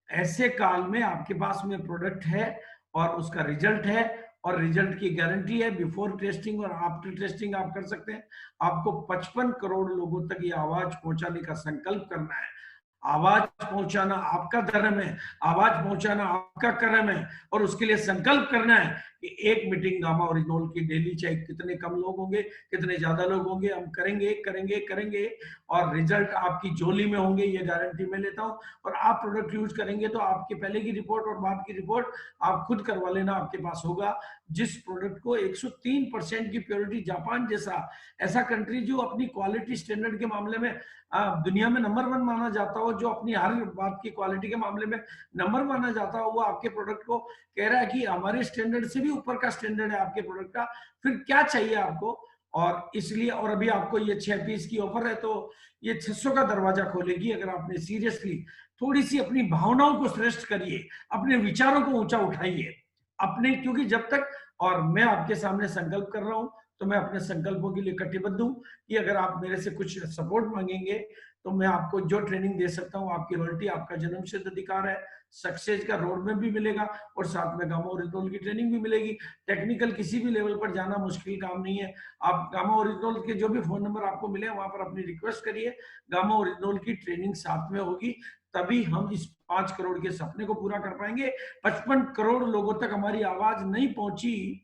ऐसे काल में आपके पास में प्रोडक्ट है और उसका रिजल्ट है, और रिजल्ट की गारंटी है, बिफोर टेस्टिंग और आफ्टर टेस्टिंग आप कर सकते हैं। आपको 55 करोड़ लोगों तक ये आवाज पहुंचाने का संकल्प करना है। आवाज पहुंचाना आपका धर्म है, आवाज पहुंचाना आपका कर्म है, और उसके लिए संकल्प करना है कि एक मीटिंग गामा ओरिजिनल की डेली, चाहे कितने कम लोग होंगे कितने ज्यादा लोग होंगे, हम करेंगे करेंगे करेंगे, और रिजल्ट आपकी झोली में होंगे, ये गारंटी मैं लेता हूं। और आप प्रोडक्ट यूज करेंगे तो आपके पहले की रिपोर्ट और बाद की रिपोर्ट आप खुद करवा लेना, आपके पास होगा। जिस प्रोडक्ट को 103% की प्योरिटी, जापान जैसा ऐसा कंट्री जो अपनी क्वालिटी स्टैंडर्ड के मामले में दुनिया में नंबर 1 माना जाता हो, जो अपनी हर बात की क्वालिटी के मामले में नंबर माना जाता हो, वो आपके प्रोडक्ट को कह रहा है कि हमारे स्टैंडर्ड से भी ऊपर का स्टैंडर्ड है आपके प्रोडक्ट का, फिर क्या चाहिए आपको? और इसलिए, और अभी आपको ये 6 पीस की ऑफर है, तो ये 600 का दरवाजा खोलेगी अगर आपने सीरियसली थोड़ी सी अपनी भावनाओं को श्रेष्ठ करिए, अपने विचारों को ऊंचा उठाइए अपने, क्योंकि जब तक, और मैं आपके सामने संकल्प कर रहा हूं तो मैं अपने संकल्पों के लिए कटिबद्ध हूं कि अगर आप मेरे से कुछ सपोर्ट मांगेंगे तो मैं आपको जो ट्रेनिंग दे सकता हूं, आपकी रॉयल्टी आपका जन्म सिद्ध अधिकार है, सक्सेस का रोड मैप भी मिलेगा, और साथ में गामा ओरिजिनल की ट्रेनिंग भी मिलेगी। टेक्निकल किसी भी लेवल पर जाना मुश्किल काम नहीं है। आप गामा ओरिजिनल के जो भी फोन नंबर आपको मिले वहां पर अपनी रिक्वेस्ट करिए, गामा ओरिजिनल की ट्रेनिंग साथ में होगी, तभी हम इस 5 करोड़ के सपने को पूरा कर पाएंगे। 55 करोड़ लोगों तक हमारी आवाज नहीं पहुंची,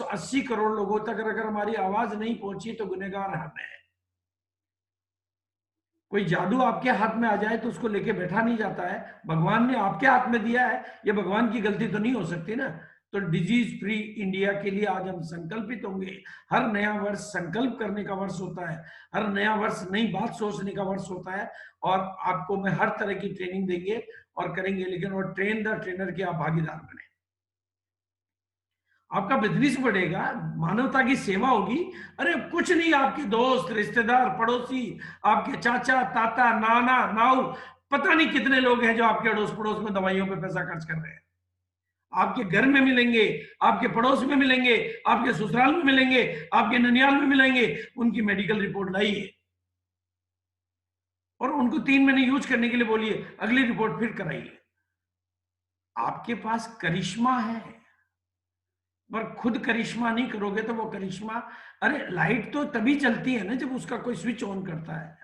80 करोड़ लोगों तक अगर हमारी आवाज नहीं पहुंची तो गुनहगार हम हैं। कोई जादू आपके हाथ में आ जाए तो उसको लेके बैठा नहीं जाता है, भगवान ने आपके हाथ में दिया है, ये भगवान की गलती तो नहीं हो सकती ना। तो डिजीज फ्री इंडिया के लिए आज हम संकल्पित होंगे। हर नया वर्ष संकल्प करने का वर्ष होता है, हर नया वर्ष नई बात सोचने का वर्ष होता है, और आपको मैं हर तरह की ट्रेनिंग देंगे और करेंगे, लेकिन वो ट्रेन द ट्रेनर के आप भागीदार बने, आपका बिजनेस बढ़ेगा, मानवता की सेवा होगी। अरे कुछ नहीं, आपके दोस्त, रिश्तेदार, पड़ोसी, आपके चाचा, ताता, नाना, नाऊ, पता नहीं कितने लोग हैं जो आपके अड़ोस पड़ोस में दवाइयों पे पैसा खर्च कर रहे हैं। आपके घर में मिलेंगे, आपके पड़ोस में मिलेंगे, आपके ससुराल में मिलेंगे, आपके ननियाल में मिलेंगे, उनकी मेडिकल रिपोर्ट लाइए और उनको 3 महीने यूज करने के लिए बोलिए, अगली रिपोर्ट फिर कराइए। आपके पास करिश्मा है, पर खुद करिश्मा नहीं करोगे तो वो करिश्मा, अरे लाइट तो तभी चलती है ना जब उसका कोई स्विच ऑन करता है,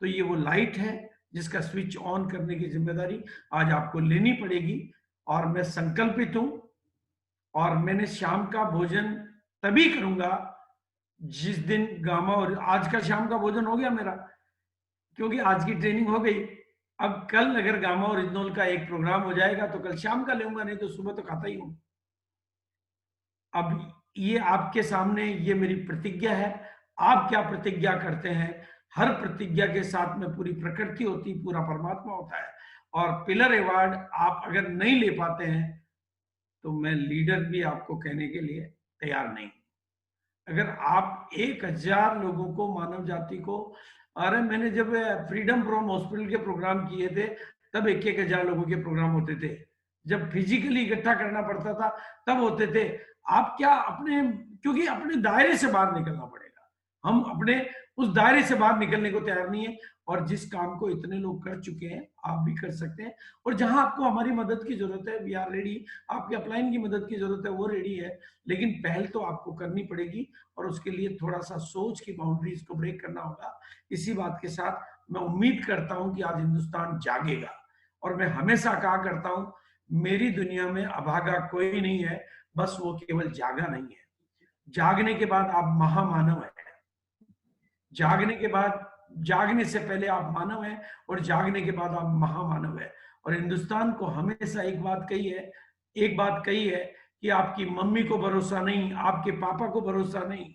तो ये वो लाइट है जिसका स्विच ऑन करने की जिम्मेदारी आज आपको लेनी पड़ेगी। और मैं संकल्पित हूं, और मैंने शाम का भोजन तभी करूंगा जिस दिन गामा, और आज का शाम का भोजन हो गया मेरा, क्योंकि आज की ट्रेनिंग हो गई। अब कल अगर गामा ओरिजिनल का एक प्रोग्राम हो जाएगा तो कल शाम का लूंगा, नहीं तो सुबह तो खाता ही हूं। अब ये आपके सामने ये मेरी प्रतिज्ञा है, आप क्या प्रतिज्ञा करते हैं? हर प्रतिज्ञा के साथ में पूरी प्रकृति होती, पूरा परमात्मा होता है। और पिलर अवार्ड आप अगर नहीं ले पाते हैं तो मैं लीडर भी आपको कहने के लिए तैयार नहीं। अगर आप 1000 लोगों को, मानव जाति को, अरे मैंने जब फ्रीडम फ्रॉम हॉस्पिटल के प्रोग्राम किए थे तब 1-1000 लोगों के प्रोग्राम होते थे, जब फिजिकली इकट्ठा करना पड़ता था तब होते थे। आप क्या अपने, क्योंकि अपने दायरे से बाहर निकलना पड़ेगा, हम अपने उस दायरे से बाहर निकलने को तैयार नहीं है। और जिस काम को इतने लोग कर चुके हैं आप भी कर सकते हैं, और जहां आपको हमारी मदद की जरूरत है वी आर रेडी, आपके अपलाइन की मदद की जरूरत है वो रेडी है, लेकिन पहल तो आपको करनी पड़ेगी और उसके लिए थोड़ा सा सोच की बाउंड्रीज को ब्रेक करना होगा। इसी बात के साथ मैं उम्मीद करता हूं कि आज हिंदुस्तान जागेगा, और मैं हमेशा कहा करता हूं मेरी दुनिया में अभागा कोई नहीं है, बस वो केवल जागा नहीं है। जागने के बाद आप महामानव है, जागने के बाद, जागने से पहले आप मानव हैं और जागने के बाद आप महामानव है। और हिंदुस्तान को हमेशा एक बात कही है कि आपकी मम्मी को भरोसा नहीं, आपके पापा को भरोसा नहीं,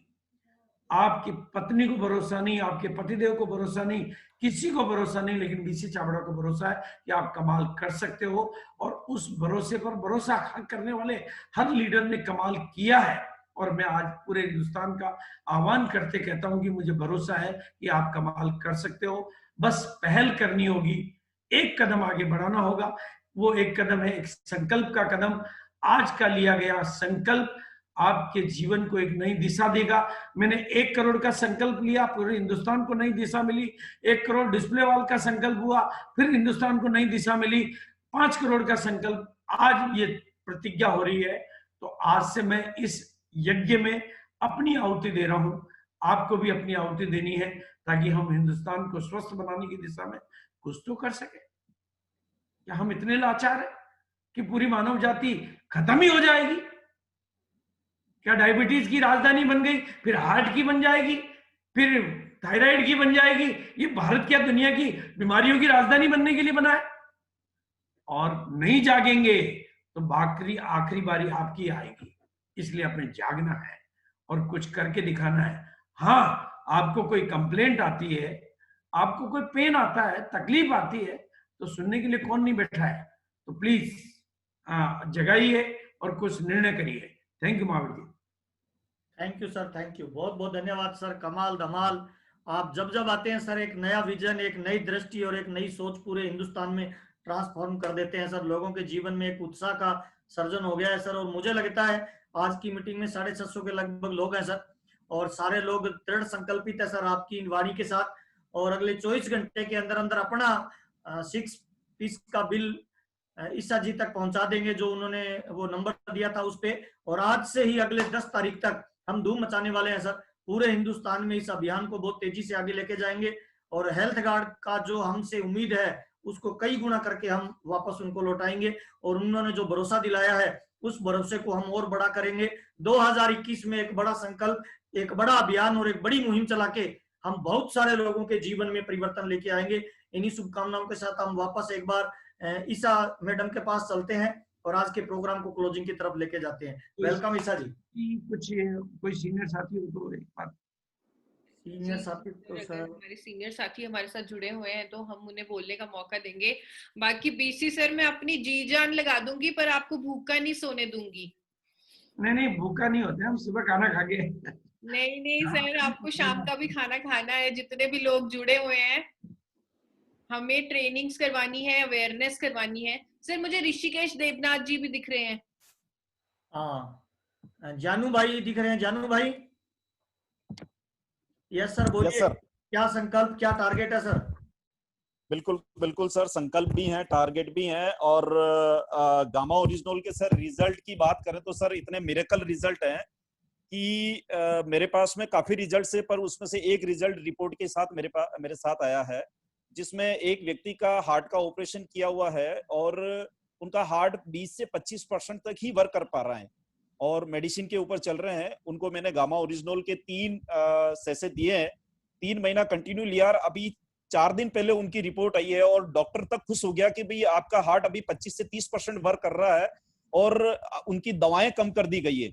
आपकी पत्नी को भरोसा नहीं, आपके पतिदेव को भरोसा नहीं, किसी को भरोसा नहीं, लेकिन बीसी चावड़ा को भरोसा है कि आप कमाल कर सकते हो। और उस भरोसे पर भरोसा करने वाले हर लीडर ने कमाल किया है, और मैं आज पूरे हिंदुस्तान का आह्वान करते कहता हूं कि मुझे भरोसा है कि आप कमाल कर सकते हो। बस पहल करनी होगी, एक कदम आगे बढ़ाना होगा। वो एक कदम है एक संकल्प का कदम। आज का लिया गया संकल्प आपके जीवन को एक नई दिशा देगा। मैंने 1 करोड़ का संकल्प लिया, पूरे हिंदुस्तान को नई दिशा मिली। 1 करोड़ डिस्प्ले वॉल का संकल्प हुआ, फिर हिंदुस्तान को नई दिशा मिली। 5 करोड़ का संकल्प, आज ये प्रतिज्ञा हो रही है। तो आज से मैं इस यज्ञ में अपनी आहुति दे रहा हूं, आपको भी अपनी आहुति देनी है, ताकि हम हिंदुस्तान को स्वस्थ बनाने की दिशा में कुछ तो कर सके। क्या हम इतने लाचार हैं कि पूरी मानव जाति खत्म ही हो जाएगी? क्या डायबिटीज की राजधानी बन गई, फिर हार्ट की बन जाएगी, फिर थायराइड की बन जाएगी? ये भारत क्या दुनिया की बीमारियों की राजधानी बनने के लिए बना है? और नहीं जागेंगे तो आखिरी बारी आपकी आएगी। इसलिए अपने जागना है और कुछ करके दिखाना है। हाँ, आपको कोई कंप्लेंट आती है, आपको कोई पेन आता है, तकलीफ आती है, तो सुनने के लिए कौन नहीं बैठा है? तो प्लीज जगाइए और कुछ निर्णय करिए। Thank you Mahavir ji. Thank you sir, thank you, बहुत बहुत धन्यवाद सर। कमाल धमाल, आप जब आते हैं सर एक नया विजन, एक नई दृष्टि और एक नई सोच पूरे हिंदुस्तान में ट्रांसफॉर्म कर देते हैं सर। लोगों के जीवन में एक उत्साह का सर्जन हो गया है सर। और मुझे लगता है आज की मीटिंग में 650 के लगभग लोग हैं सर, और सारे लोग दृढ़ संकल्पित है सर आपकी वाणी के साथ। और अगले 24 घंटे के अंदर अंदर अपना 6 पीस का बिल ईसा जी तक पहुंचा देंगे, जो उन्होंने वो नंबर दिया था उस पे। और आज से ही अगले 10 तारीख तक हम धूम मचाने वाले हैं सर। पूरे हिंदुस्तान में इस अभियान को बहुत तेजी से आगे लेके जाएंगे, और हेल्थ गार्ड का जो हमसे उम्मीद है उसको कई गुना करके हम वापस उनको लौटाएंगे। और उन्होंने जो भरोसा दिलाया है उस भरोसे को हम और बड़ा करेंगे। 2021 में एक बड़ा संकल्प, एक बड़ा अभियान और एक बड़ी मुहिम चला के हम बहुत सारे लोगों के जीवन में परिवर्तन लेके आएंगे। इन्हीं शुभकामनाओं के साथ हम वापस एक बार ईसा मैडम के पास चलते हैं और आज के प्रोग्राम को क्लोजिंग की तरफ लेके जाते हैं। वेलकम ईसा जी। कुछ कोई सीनियर साथी हो तो एक बार। सीनियर साथी तो सर, हमारे सीनियर साथी हमारे साथ जुड़े हुए हैं तो हम उन्हें बोलने का मौका देंगे। बाकी बीसी सर मैं अपनी जी जान लगा दूंगी, पर आपको भूखा नहीं सोने दूंगी। नहीं, भूखा नहीं होते हम, सुबह खाना खा के। नहीं सर, आपको शाम का भी खाना खाना है। जितने भी लोग जुड़े हुए हैं, हमें ट्रेनिंग्स करवानी है, अवेयरनेस करवानी है। सर मुझे ऋषिकेश देवनाथ जी भी दिख रहे हैं। हाँ, जानू भाई दिख रहे हैं। जानू भाई, यस सर, बोलिए। सर, क्या संकल्प, क्या टारगेट है सर? बिल्कुल बिल्कुल सर, संकल्प भी हैं, टारगेट भी हैं। और गामा ओरिजिनल के सर रिजल्ट की बात करें तो सर इतने मिरेकल रिजल्ट हैं कि मेरे पास में काफी रिजल्ट है, पर उसमें से एक रिजल्ट रिपोर्ट के साथ मेरे साथ आया है, जिसमें एक व्यक्ति का हार्ट का ऑपरेशन किया हुआ है और उनका हार्ट 20 से 25% तक ही वर्क कर पा रहा है और मेडिसिन के ऊपर चल रहे हैं। उनको मैंने गामा ओरिजिनल के 3 सेसे दिए हैं, 3 महीना कंटिन्यू लिया। अभी 4 दिन पहले उनकी रिपोर्ट आई है और डॉक्टर तक खुश हो गया कि भाई आपका हार्ट अभी 25 से 30% वर्क कर रहा है और उनकी दवाएं कम कर दी गई है।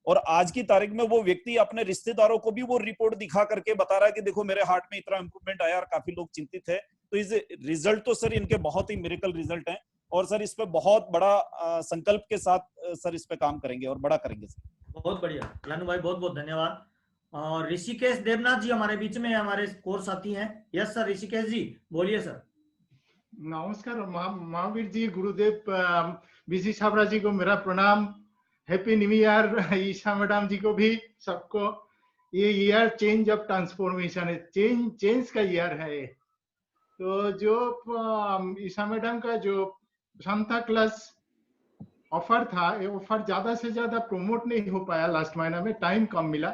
और आज की तारीख में वो व्यक्ति अपने रिश्तेदारों को भी वो रिपोर्ट दिखा करके बता रहा है कि देखो मेरे हार्ट में इतना इंप्रूवमेंट आया, और काफी लोग चिंतित है। तो इस रिजल्ट तो सर इनके बहुत ही मिरेकल रिजल्ट हैं और सर इस पे बहुत बड़ा संकल्प के साथ सर इस पे काम करेंगे और बड़ा करेंगे सर। बहुत बढ़िया लानू भाई, बहुत बहुत धन्यवाद। और ऋषिकेश देवनाथ जी हमारे बीच में हमारे कोर्स साथी हैं। यस सर, ऋषिकेश जी बोलिए सर। नमस्कार महावीर जी, गुरुदेव बीसी छाबड़ा जी को मेरा प्रणाम। Happy new year Isha madam ji को भी, सबको। ये ईयर चेंज ऑफ ट्रांसफॉर्मेशन है, चेंज का ईयर है ये। तो जो ईशा मैडम का जो सांता क्लास ऑफर था, ये ऑफर ज्यादा से ज्यादा प्रमोट नहीं हो पाया लास्ट महीना में, टाइम कम मिला।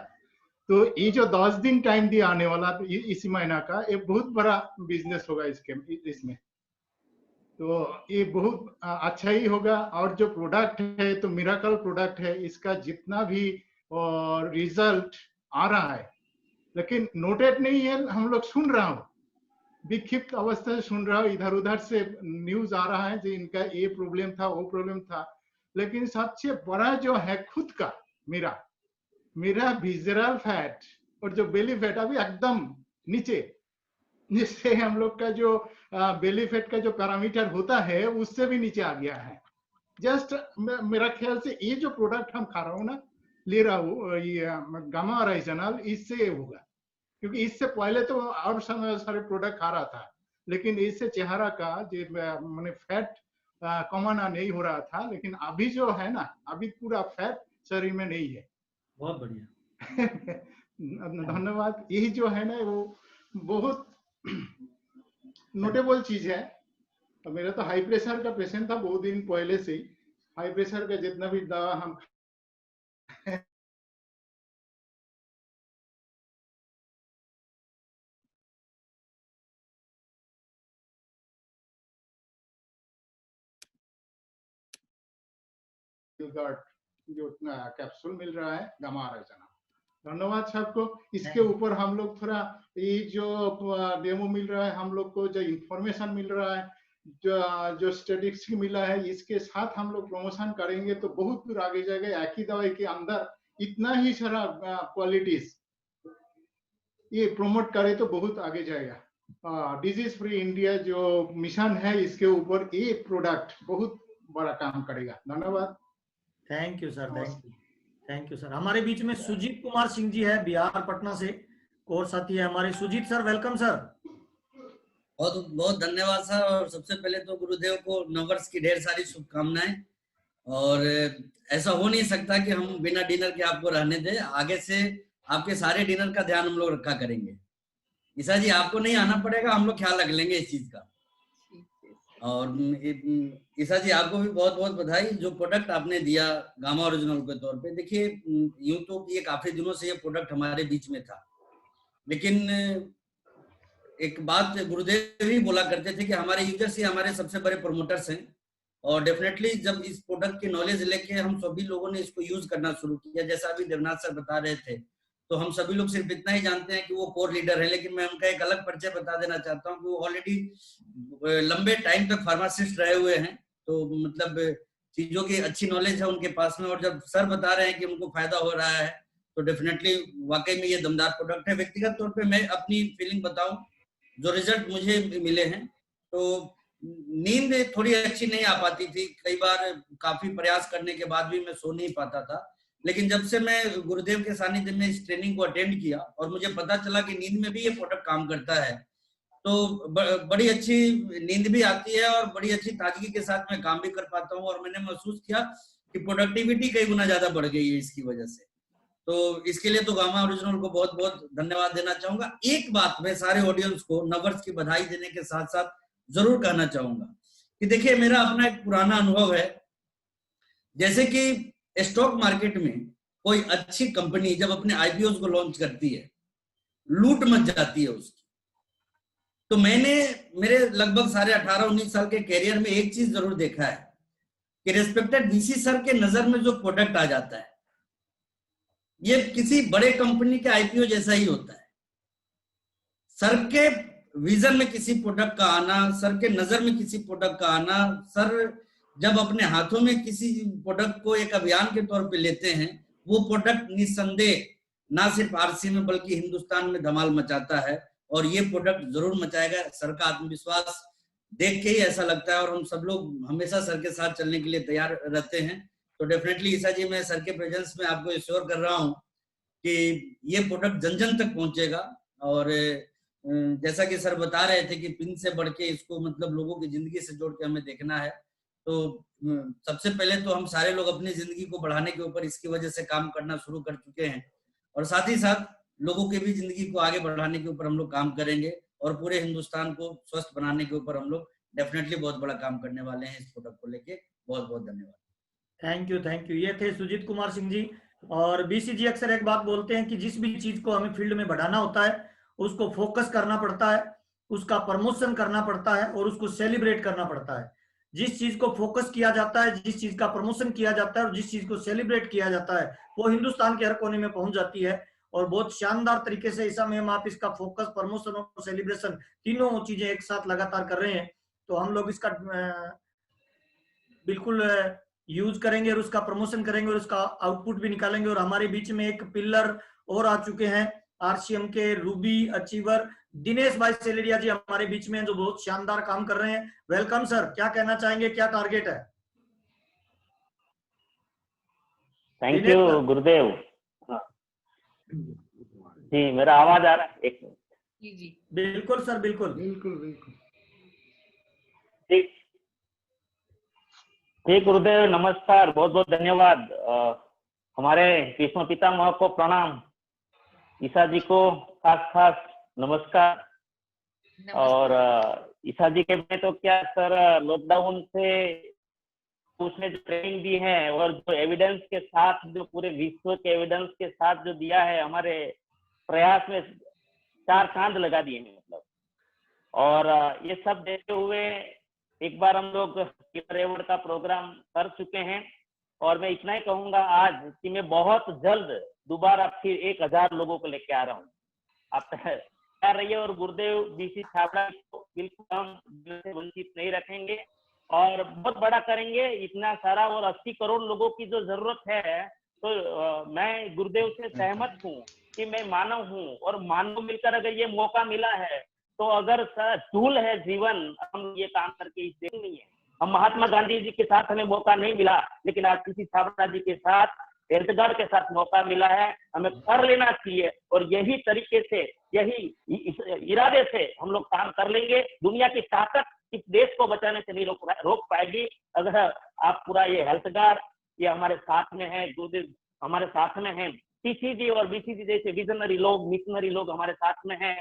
तो ये जो 10 दिन टाइम दिया आने वाला इसी महीना का, ये बहुत बड़ा बिजनेस होगा इसमें। तो ये बहुत अच्छा ही होगा। और जो प्रोडक्ट है तो मिराकल प्रोडक्ट है, इसका जितना भी रिजल्ट आ रहा है, लेकिन नोटेड नहीं है, हम लोग सुन रहा हूँ, विक्षिप्त अवस्था से सुन रहा हूँ, इधर उधर से न्यूज आ रहा है कि इनका ये प्रॉब्लम था, वो प्रॉब्लम था। लेकिन सबसे बड़ा जो है खुद का मेरा विजरल फैट और जो बेली फैट अभी एकदम नीचे, जिससे हम लोग का जो बेली फैट का जो पैरामीटर होता है उससे भी नीचे आ गया है। जस्ट मेरा ख्याल से ये जो प्रोडक्ट हम खा रहा हूँ ना, ले रहा हूँ, ये गामा ओरिजिनल, इससे ये होगा। क्योंकि इससे पहले तो और सारे प्रोडक्ट खा रहा था, लेकिन इससे चेहरा का जो मैंने फैट कमाना नहीं हो रहा था। लेकिन अभी जो है ना, अभी पूरा फैट शरीर में नहीं है। बहुत बढ़िया धन्यवाद। यही जो है ना, वो बहुत नोटेबल चीज है। तो मेरा तो हाई प्रेशर का पेशेंट था बहुत दिन पहले से ही। हाई प्रेशर का जितना भी दवा हम जो कैप्सूल मिल रहा है गामा ओरिजिनल, धन्यवाद सबको। इसके ऊपर हम लोग थोड़ा ये जो डेमो मिल रहा है, हम लोग को जो इंफॉर्मेशन मिल रहा है, जो स्टैटिस्टिक्स मिला है, इसके साथ हम लोग प्रमोशन करेंगे तो बहुत दूर आगे जाएगा। एक ही दवाई के अंदर इतना ही सारा क्वालिटीज ये प्रमोट करे तो बहुत आगे जाएगा। डिजीज फ्री इंडिया जो मिशन है, इसके ऊपर ये प्रोडक्ट बहुत बड़ा काम करेगा। धन्यवाद। Thank you sir, thank you sir. हमारे बीच में सुजीत कुमार सिंह जी है, बिहार पटना से कोर्स साथी है हमारे। Sujit sir, welcome sir. बहुत बहुत धन्यवाद सर। और सबसे पहले तो गुरुदेव को नववर्ष की ढेर सारी शुभकामनाएं। और ऐसा हो नहीं सकता कि हम बिना डिनर के आपको रहने दें। आगे से आपके सारे डिनर का ध्यान हम लोग रखा करेंगे। ईशा जी, आपको नहीं आना पड़ेगा, हम लोग ख्याल रख लेंगे इस चीज का। और ईशा जी, आपको भी बहुत बहुत बधाई। जो प्रोडक्ट आपने दिया गामा ओरिजिनल के तौर पे, देखिए यूं तो ये काफी दिनों से ये प्रोडक्ट हमारे बीच में था, लेकिन एक बात गुरुदेव ही बोला करते थे कि हमारे यूजर्स ही हमारे सबसे बड़े प्रमोटर्स हैं। और डेफिनेटली जब इस प्रोडक्ट की नॉलेज लेके हम सभी लोगों ने इसको यूज करना शुरू किया, जैसा अभी देवनाथ सर बता रहे थे, तो हम सभी लोग सिर्फ इतना ही जानते हैं कि वो कोर लीडर है। लेकिन मैं उनका एक अलग परिचय बता देना चाहता हूँ कि वो ऑलरेडी लंबे टाइम तक फार्मासिस्ट रहे हुए हैं। तो मतलब चीजों की अच्छी नॉलेज है उनके पास में। और जब सर बता रहे हैं कि उनको फायदा हो रहा है, तो डेफिनेटली वाकई में ये दमदार प्रोडक्ट है। व्यक्तिगत तौर पे मैं अपनी फीलिंग बताऊं, जो रिजल्ट मुझे मिले हैं, तो नींद थोड़ी अच्छी नहीं आ पाती थी। कई बार काफी प्रयास करने के बाद भी मैं सो नहीं पाता था। लेकिन जब से मैं गुरुदेव के सानिध्य में इस ट्रेनिंग को अटेंड किया और मुझे पता चला कि नींद में भी ये प्रोडक्ट काम करता है, तो बड़ी अच्छी नींद भी आती है और बड़ी अच्छी ताजगी के साथ मैं काम भी कर पाता हूँ। और मैंने महसूस किया कि प्रोडक्टिविटी कई गुना ज्यादा बढ़ गई है इसकी वजह से। तो इसके लिए तो गामा ओरिजिनल को बहुत बहुत धन्यवाद देना चाहूंगा। एक बात मैं सारे ऑडियंस को नववर्ष की बधाई देने के साथ साथ जरूर कहना चाहूंगा कि देखिए, मेरा अपना एक पुराना अनुभव है। जैसे कि स्टॉक मार्केट में कोई अच्छी कंपनी जब अपने आईपीओ को लॉन्च करती है, लूट मच जाती है उसकी। तो मैंने मेरे लगभग 18-19 साल के कैरियर में एक चीज जरूर देखा है कि रिस्पेक्टेड वीसी सर के नजर में जो प्रोडक्ट आ जाता है, ये किसी बड़े कंपनी के आईपीओ जैसा ही होता है। सर के विजन में किसी प्रोडक्ट का आना, सर के नजर में किसी प्रोडक्ट का आना, सर जब अपने हाथों में किसी प्रोडक्ट को एक अभियान के तौर पे लेते हैं, वो प्रोडक्ट निस्संदेह ना सिर्फ आरसी में बल्कि हिंदुस्तान में धमाल मचाता है। और ये प्रोडक्ट जरूर मचाएगा। सर का आत्मविश्वास देख के ही ऐसा लगता है, और हम सब लोग हमेशा सर के साथ चलने के लिए तैयार रहते हैं। तो तो डेफिनेटली ईसा जी, मैं सर के प्रेजेंस में आपको एश्योर कर रहा हूँ कि ये प्रोडक्ट जन जन तक पहुंचेगा। और जैसा कि सर बता रहे थे कि पिन से बढ़ के इसको मतलब लोगों की जिंदगी से जोड़ के हमें देखना है, तो सबसे पहले तो हम सारे लोग अपनी जिंदगी को बढ़ाने के ऊपर इसकी वजह से काम करना शुरू कर चुके हैं, और साथ ही साथ लोगों की भी जिंदगी को आगे बढ़ाने के ऊपर हम लोग काम करेंगे, और पूरे हिंदुस्तान को स्वस्थ बनाने के ऊपर हम लोग डेफिनेटली बहुत बड़ा काम करने वाले हैं इस प्रोडक्ट को लेके। बहुत बहुत धन्यवाद। Thank you. ये थे सुजीत कुमार सिंह जी। और बीसी जी अक्सर एक बात बोलते हैं कि जिस भी चीज को हमें फील्ड में बढ़ाना होता है उसको फोकस करना पड़ता है, उसका प्रमोशन करना पड़ता है और उसको सेलिब्रेट करना पड़ता है। जिस चीज को फोकस किया जाता है, जिस चीज का प्रमोशन किया जाता है और जिस चीज को सेलिब्रेट किया जाता है, वो हिंदुस्तान के हर कोने में पहुंच जाती है। और बहुत शानदार तरीके से ईसा मैम आप इसका फोकस, प्रमोशन और सेलिब्रेशन तीनों चीजें एक साथ लगातार कर रहे हैं। तो हम लोग इसका बिल्कुल यूज करेंगे और उसका प्रमोशन करेंगे और उसका आउटपुट भी निकालेंगे। और हमारे बीच में एक पिलर और आ चुके हैं, आरसीएम के रूबी अचीवर दिनेश भाई सेलेरिया जी हमारे बीच में, जो बहुत शानदार काम कर रहे हैं। वेलकम सर, क्या कहना चाहेंगे, क्या टारगेट है? थैंक यू गुरुदेव जी। मेरा आवाज आ रहा है? एक जी जी बिल्कुल सर, बिल्कुल बिल्कुल बिल्कुल। ठीक ठीक गुरुदेव, नमस्कार, बहुत बहुत धन्यवाद। हमारे कृष्ण पितामह को प्रणाम, ईसा जी को खास खास नमस्कार। और ईसा जी के में तो क्या सर, लॉकडाउन से उसने जो ट्रेनिंग दी है और जो एविडेंस के साथ, जो पूरे विश्व के एविडेंस के साथ जो दिया है, हमारे प्रयास में 4 चांद लगा दिए हैं मतलब। और ये सब देखते हुए एक बार हम लोग अवार्ड का प्रोग्राम कर चुके हैं, और मैं इतना ही कहूंगा आज कि मैं बहुत जल्द दोबारा फिर 1000 लोगों को लेके आ रहा हूँ। आप तैयार रहिए। और गुरुदेव बीसी छाबड़ा को बिल्कुल हम से वंचित नहीं रखेंगे और बहुत बड़ा करेंगे, इतना सारा। और 80 करोड़ लोगों की जो जरूरत है, तो मैं गुरुदेव से सहमत हूँ कि मैं मानव हूँ, और मानव मिलकर अगर ये मौका मिला है, तो अगर टूल है जीवन, हम ये काम करके इसे नहीं है। हम महात्मा गांधी जी के साथ हमें मौका नहीं मिला, लेकिन आज किसी छाबड़ा जी के साथ, हेल्थगार्ड के साथ मौका मिला है, हमें कर लेना चाहिए। और यही तरीके से, यही इरादे से हम लोग काम कर लेंगे। दुनिया की ताकत इस देश को बचाने से नहीं रोक पाएगी अगर आप पूरा ये हेल्थगार्ड ये हमारे साथ में है, गुरुदेव हमारे साथ में है, टीसी जी और बीसी जी जैसे विजनरी लोग, मिशनरी लोग हमारे साथ में है,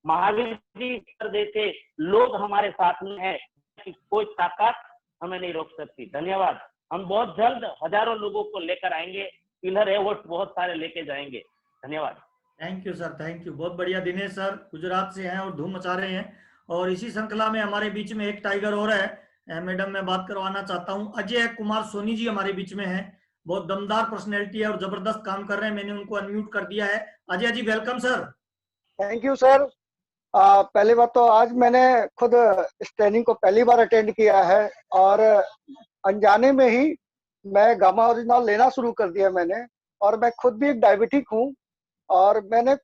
महावीर जी जैसे लोग हमारे साथ में है, कोई ताकत हमें नहीं रोक सकती। धन्यवाद। हम बहुत जल्द हजारों लोगों को लेकर आएंगे, पिलर अवार्ड बहुत सारे लेके जाएंगे। धन्यवाद। Thank you sir, thank you. बहुत बढ़िया। दिनेश सर गुजरात से हैं और धूम मचा रहे हैं। और इसी श्रृंखला में हमारे बीच में एक टाइगर और है, मैडम मैं बात करवाना चाहता हूँ। अजय कुमार सोनी जी हमारे बीच में है, बहुत दमदार पर्सनैलिटी है और जबरदस्त काम कर रहे हैं। मैंने उनको अनम्यूट कर दिया है। Ajay ji welcome sir. Thank you sir. पहली बात तो आज मैंने खुद इस ट्रेनिंग को पहली बार अटेंड किया है, और अनजाने में ही मैं गामा ओरिजिनल लेना शुरू कर दिया मैंने। और मैं खुद भी एक डायबिटिक हूँ, और मैंने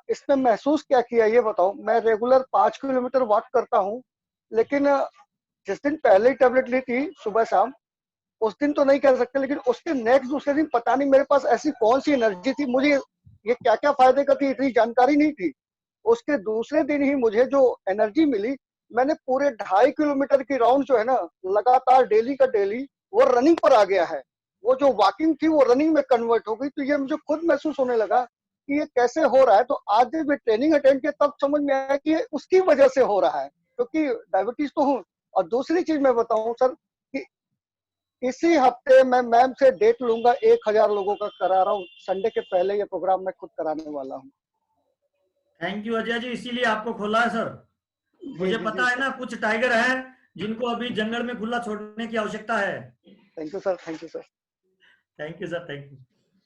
इसमें महसूस क्या किया ये बताऊं। मैं रेगुलर 5 किलोमीटर वॉक करता हूँ, लेकिन जिस दिन पहले टेबलेट ली थी सुबह शाम, उस दिन तो नहीं कह सकते, लेकिन उसके नेक्स्ट दूसरे दिन पता नहीं मेरे पास ऐसी कौन सी एनर्जी थी, मुझे ये क्या क्या फायदे करती इतनी जानकारी नहीं थी। उसके दूसरे दिन ही मुझे जो एनर्जी मिली, मैंने पूरे 2.5 किलोमीटर की राउंड जो है ना, लगातार डेली का डेली वो रनिंग पर आ गया है। वो जो वॉकिंग थी वो रनिंग में कन्वर्ट हो गई। तो ये मुझे खुद महसूस होने लगा कि ये कैसे हो रहा है। तो आज जब मैं ट्रेनिंग अटेंड किया तब समझ में आया कि ये उसकी वजह से हो रहा है, क्योंकि डायबिटीज तो हूँ। और दूसरी चीज मैं बताऊं सर कि इसी हफ्ते मैं मैम से डेट लूंगा, 1000 लोगों का करा रहा हूँ। संडे के पहले ये प्रोग्राम मैं खुद कराने वाला हूँ। थैंक यू अजय जी, इसीलिए आपको खोला है सर। मुझे पता है ना कुछ टाइगर हैं जिनको अभी जंगल में खुला छोड़ने की आवश्यकता है। Thank you sir, thank you sir. Thank you sir, thank you.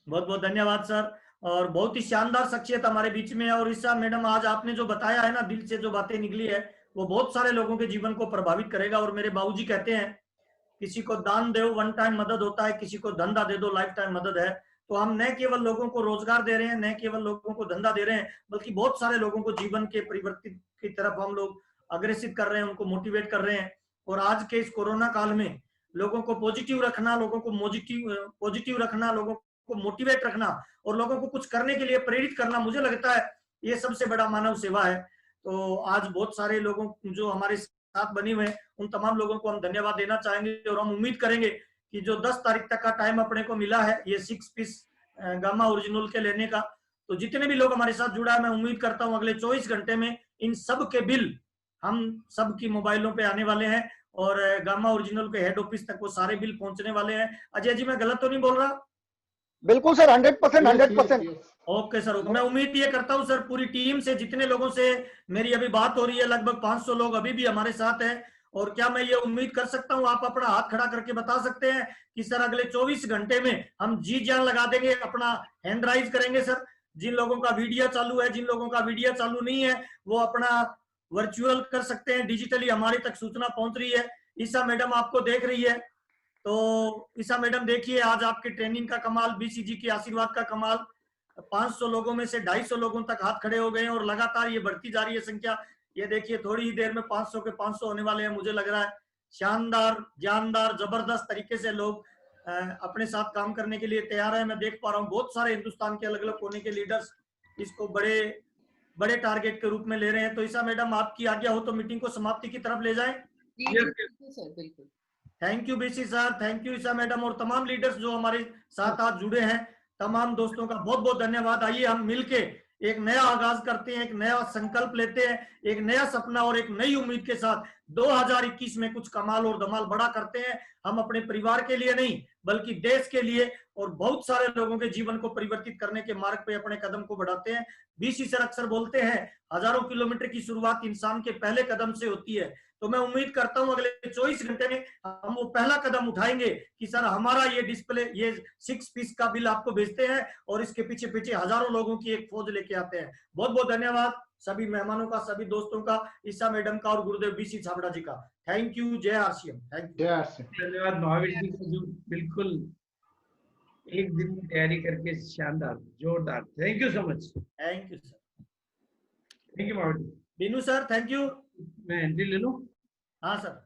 बहुत बहुत धन्यवाद सर। और बहुत ही शानदार शख्सियत हमारे बीच में है। और ईसा मैडम आज आपने जो बताया है ना, दिल से जो बातें निकली है, वो बहुत सारे लोगों के जीवन को प्रभावित करेगा। और मेरे बाबूजी कहते हैं, किसी को दान दो वन टाइम मदद होता है, किसी को धंधा दे दो लाइफ टाइम मदद है। तो हम न केवल लोगों को रोजगार दे रहे हैं, न केवल लोगों को धंधा दे रहे हैं, बल्कि बहुत सारे लोगों को जीवन के परिवर्तित की तरफ हम लोग अग्रेसित कर रहे हैं, उनको मोटिवेट कर रहे हैं। और आज के इस कोरोना काल में लोगों को पॉजिटिव रखना, लोगों को पॉजिटिव रखना, लोगों को मोटिवेट रखना और लोगों को कुछ करने के लिए प्रेरित करना, मुझे लगता है ये सबसे बड़ा मानव सेवा है। तो आज बहुत सारे लोगों जो हमारे साथ बने हुए हैं उन तमाम लोगों को हम धन्यवाद देना चाहेंगे और हम उम्मीद करेंगे कि जो 10 तारीख तक का टाइम अपने को मिला है ये 6 पीस गामा ओरिजिनल के लेने का, तो जितने भी लोग हमारे साथ जुड़ा है मैं उम्मीद करता हूं अगले 24 घंटे में इन सब के बिल हम सब की मोबाइलों पे आने वाले हैं और गामा ओरिजिनल के हेड ऑफिस तक वो सारे बिल पहुंचने वाले हैं। अजय जी मैं गलत तो नहीं बोल रहा? बिल्कुल सर, 100%। ओके सर, मैं उम्मीद ये करता हूं सर पूरी टीम से, जितने लोगों से मेरी अभी बात हो रही है लगभग 500 लोग अभी भी हमारे साथ हैं। और क्या मैं ये उम्मीद कर सकता हूं, आप अपना हाथ खड़ा करके बता सकते हैं कि सर अगले 24 घंटे में हम जी जान लगा देंगे, अपना हैंड राइज करेंगे सर। जिन लोगों का वीडियो चालू है, जिन लोगों का वीडियो चालू नहीं है वो अपना वर्चुअल कर सकते हैं, डिजिटली हमारे तक सूचना पहुंच रही है। ईसा मैडम आपको देख रही है, तो ईसा मैडम देखिए आज आपकी ट्रेनिंग का कमाल, बीसीजी के आशीर्वाद का कमाल, 500 लोगों में से 250 लोगों तक हाथ खड़े हो गए हैं और लगातार ये बढ़ती जा रही है संख्या। ये देखिए थोड़ी ही देर में 500 के 500 होने वाले हैं, मुझे लग रहा है शानदार, जानदार, जबरदस्त तरीके से लोग अपने साथ काम करने के लिए तैयार है। मैं देख पा रहा हूँ बहुत सारे हिंदुस्तान के अलग अलग कोने के लीडर्स इसको बड़े बड़े टारगेट के रूप में ले रहे हैं। तो ईसा मैडम आपकी आज्ञा हो तो मीटिंग को समाप्ति की तरफ ले जाएं। बिल्कुल। Thank you BC sir, thank you Isa madam और तमाम लीडर्स जो हमारे साथ आज जुड़े हैं, तमाम दोस्तों का बहुत बहुत धन्यवाद। आइए हम मिलके एक नया आगाज करते हैं, एक नया संकल्प लेते हैं, एक नया सपना और एक नई उम्मीद के साथ 2021 में कुछ कमाल और धमाल बड़ा करते हैं। हम अपने परिवार के लिए नहीं बल्कि देश के लिए और बहुत सारे लोगों के जीवन को परिवर्तित करने के मार्ग पे अपने कदम को बढ़ाते हैं। बीसी सर अक्सर बोलते हैं हजारों किलोमीटर की शुरुआत इंसान के पहले कदम से होती है। तो मैं उम्मीद करता हूं अगले 24 घंटे में हम वो पहला कदम उठाएंगे कि सर हमारा ये डिस्प्ले, ये 6 पीस का बिल आपको भेजते हैं और इसके पीछे पीछे हजारों लोगों की एक फौज लेके आते हैं। बहुत बहुत धन्यवाद सभी मेहमानों का, सभी दोस्तों का, ईसा मैडम का और गुरुदेव बीसी छाबड़ा जी का। Thank you. जय आरसीएम। Thank you. जय आरसीएम। धन्यवाद महावीर जी को जो बिल्कुल एक दिन की तैयारी करके शानदार, जोरदार। Thank you so much. Thank you sir. Thank you Mahavir ji. Binu sir thank you. मैं एंट्री ले लूं? हाँ सर।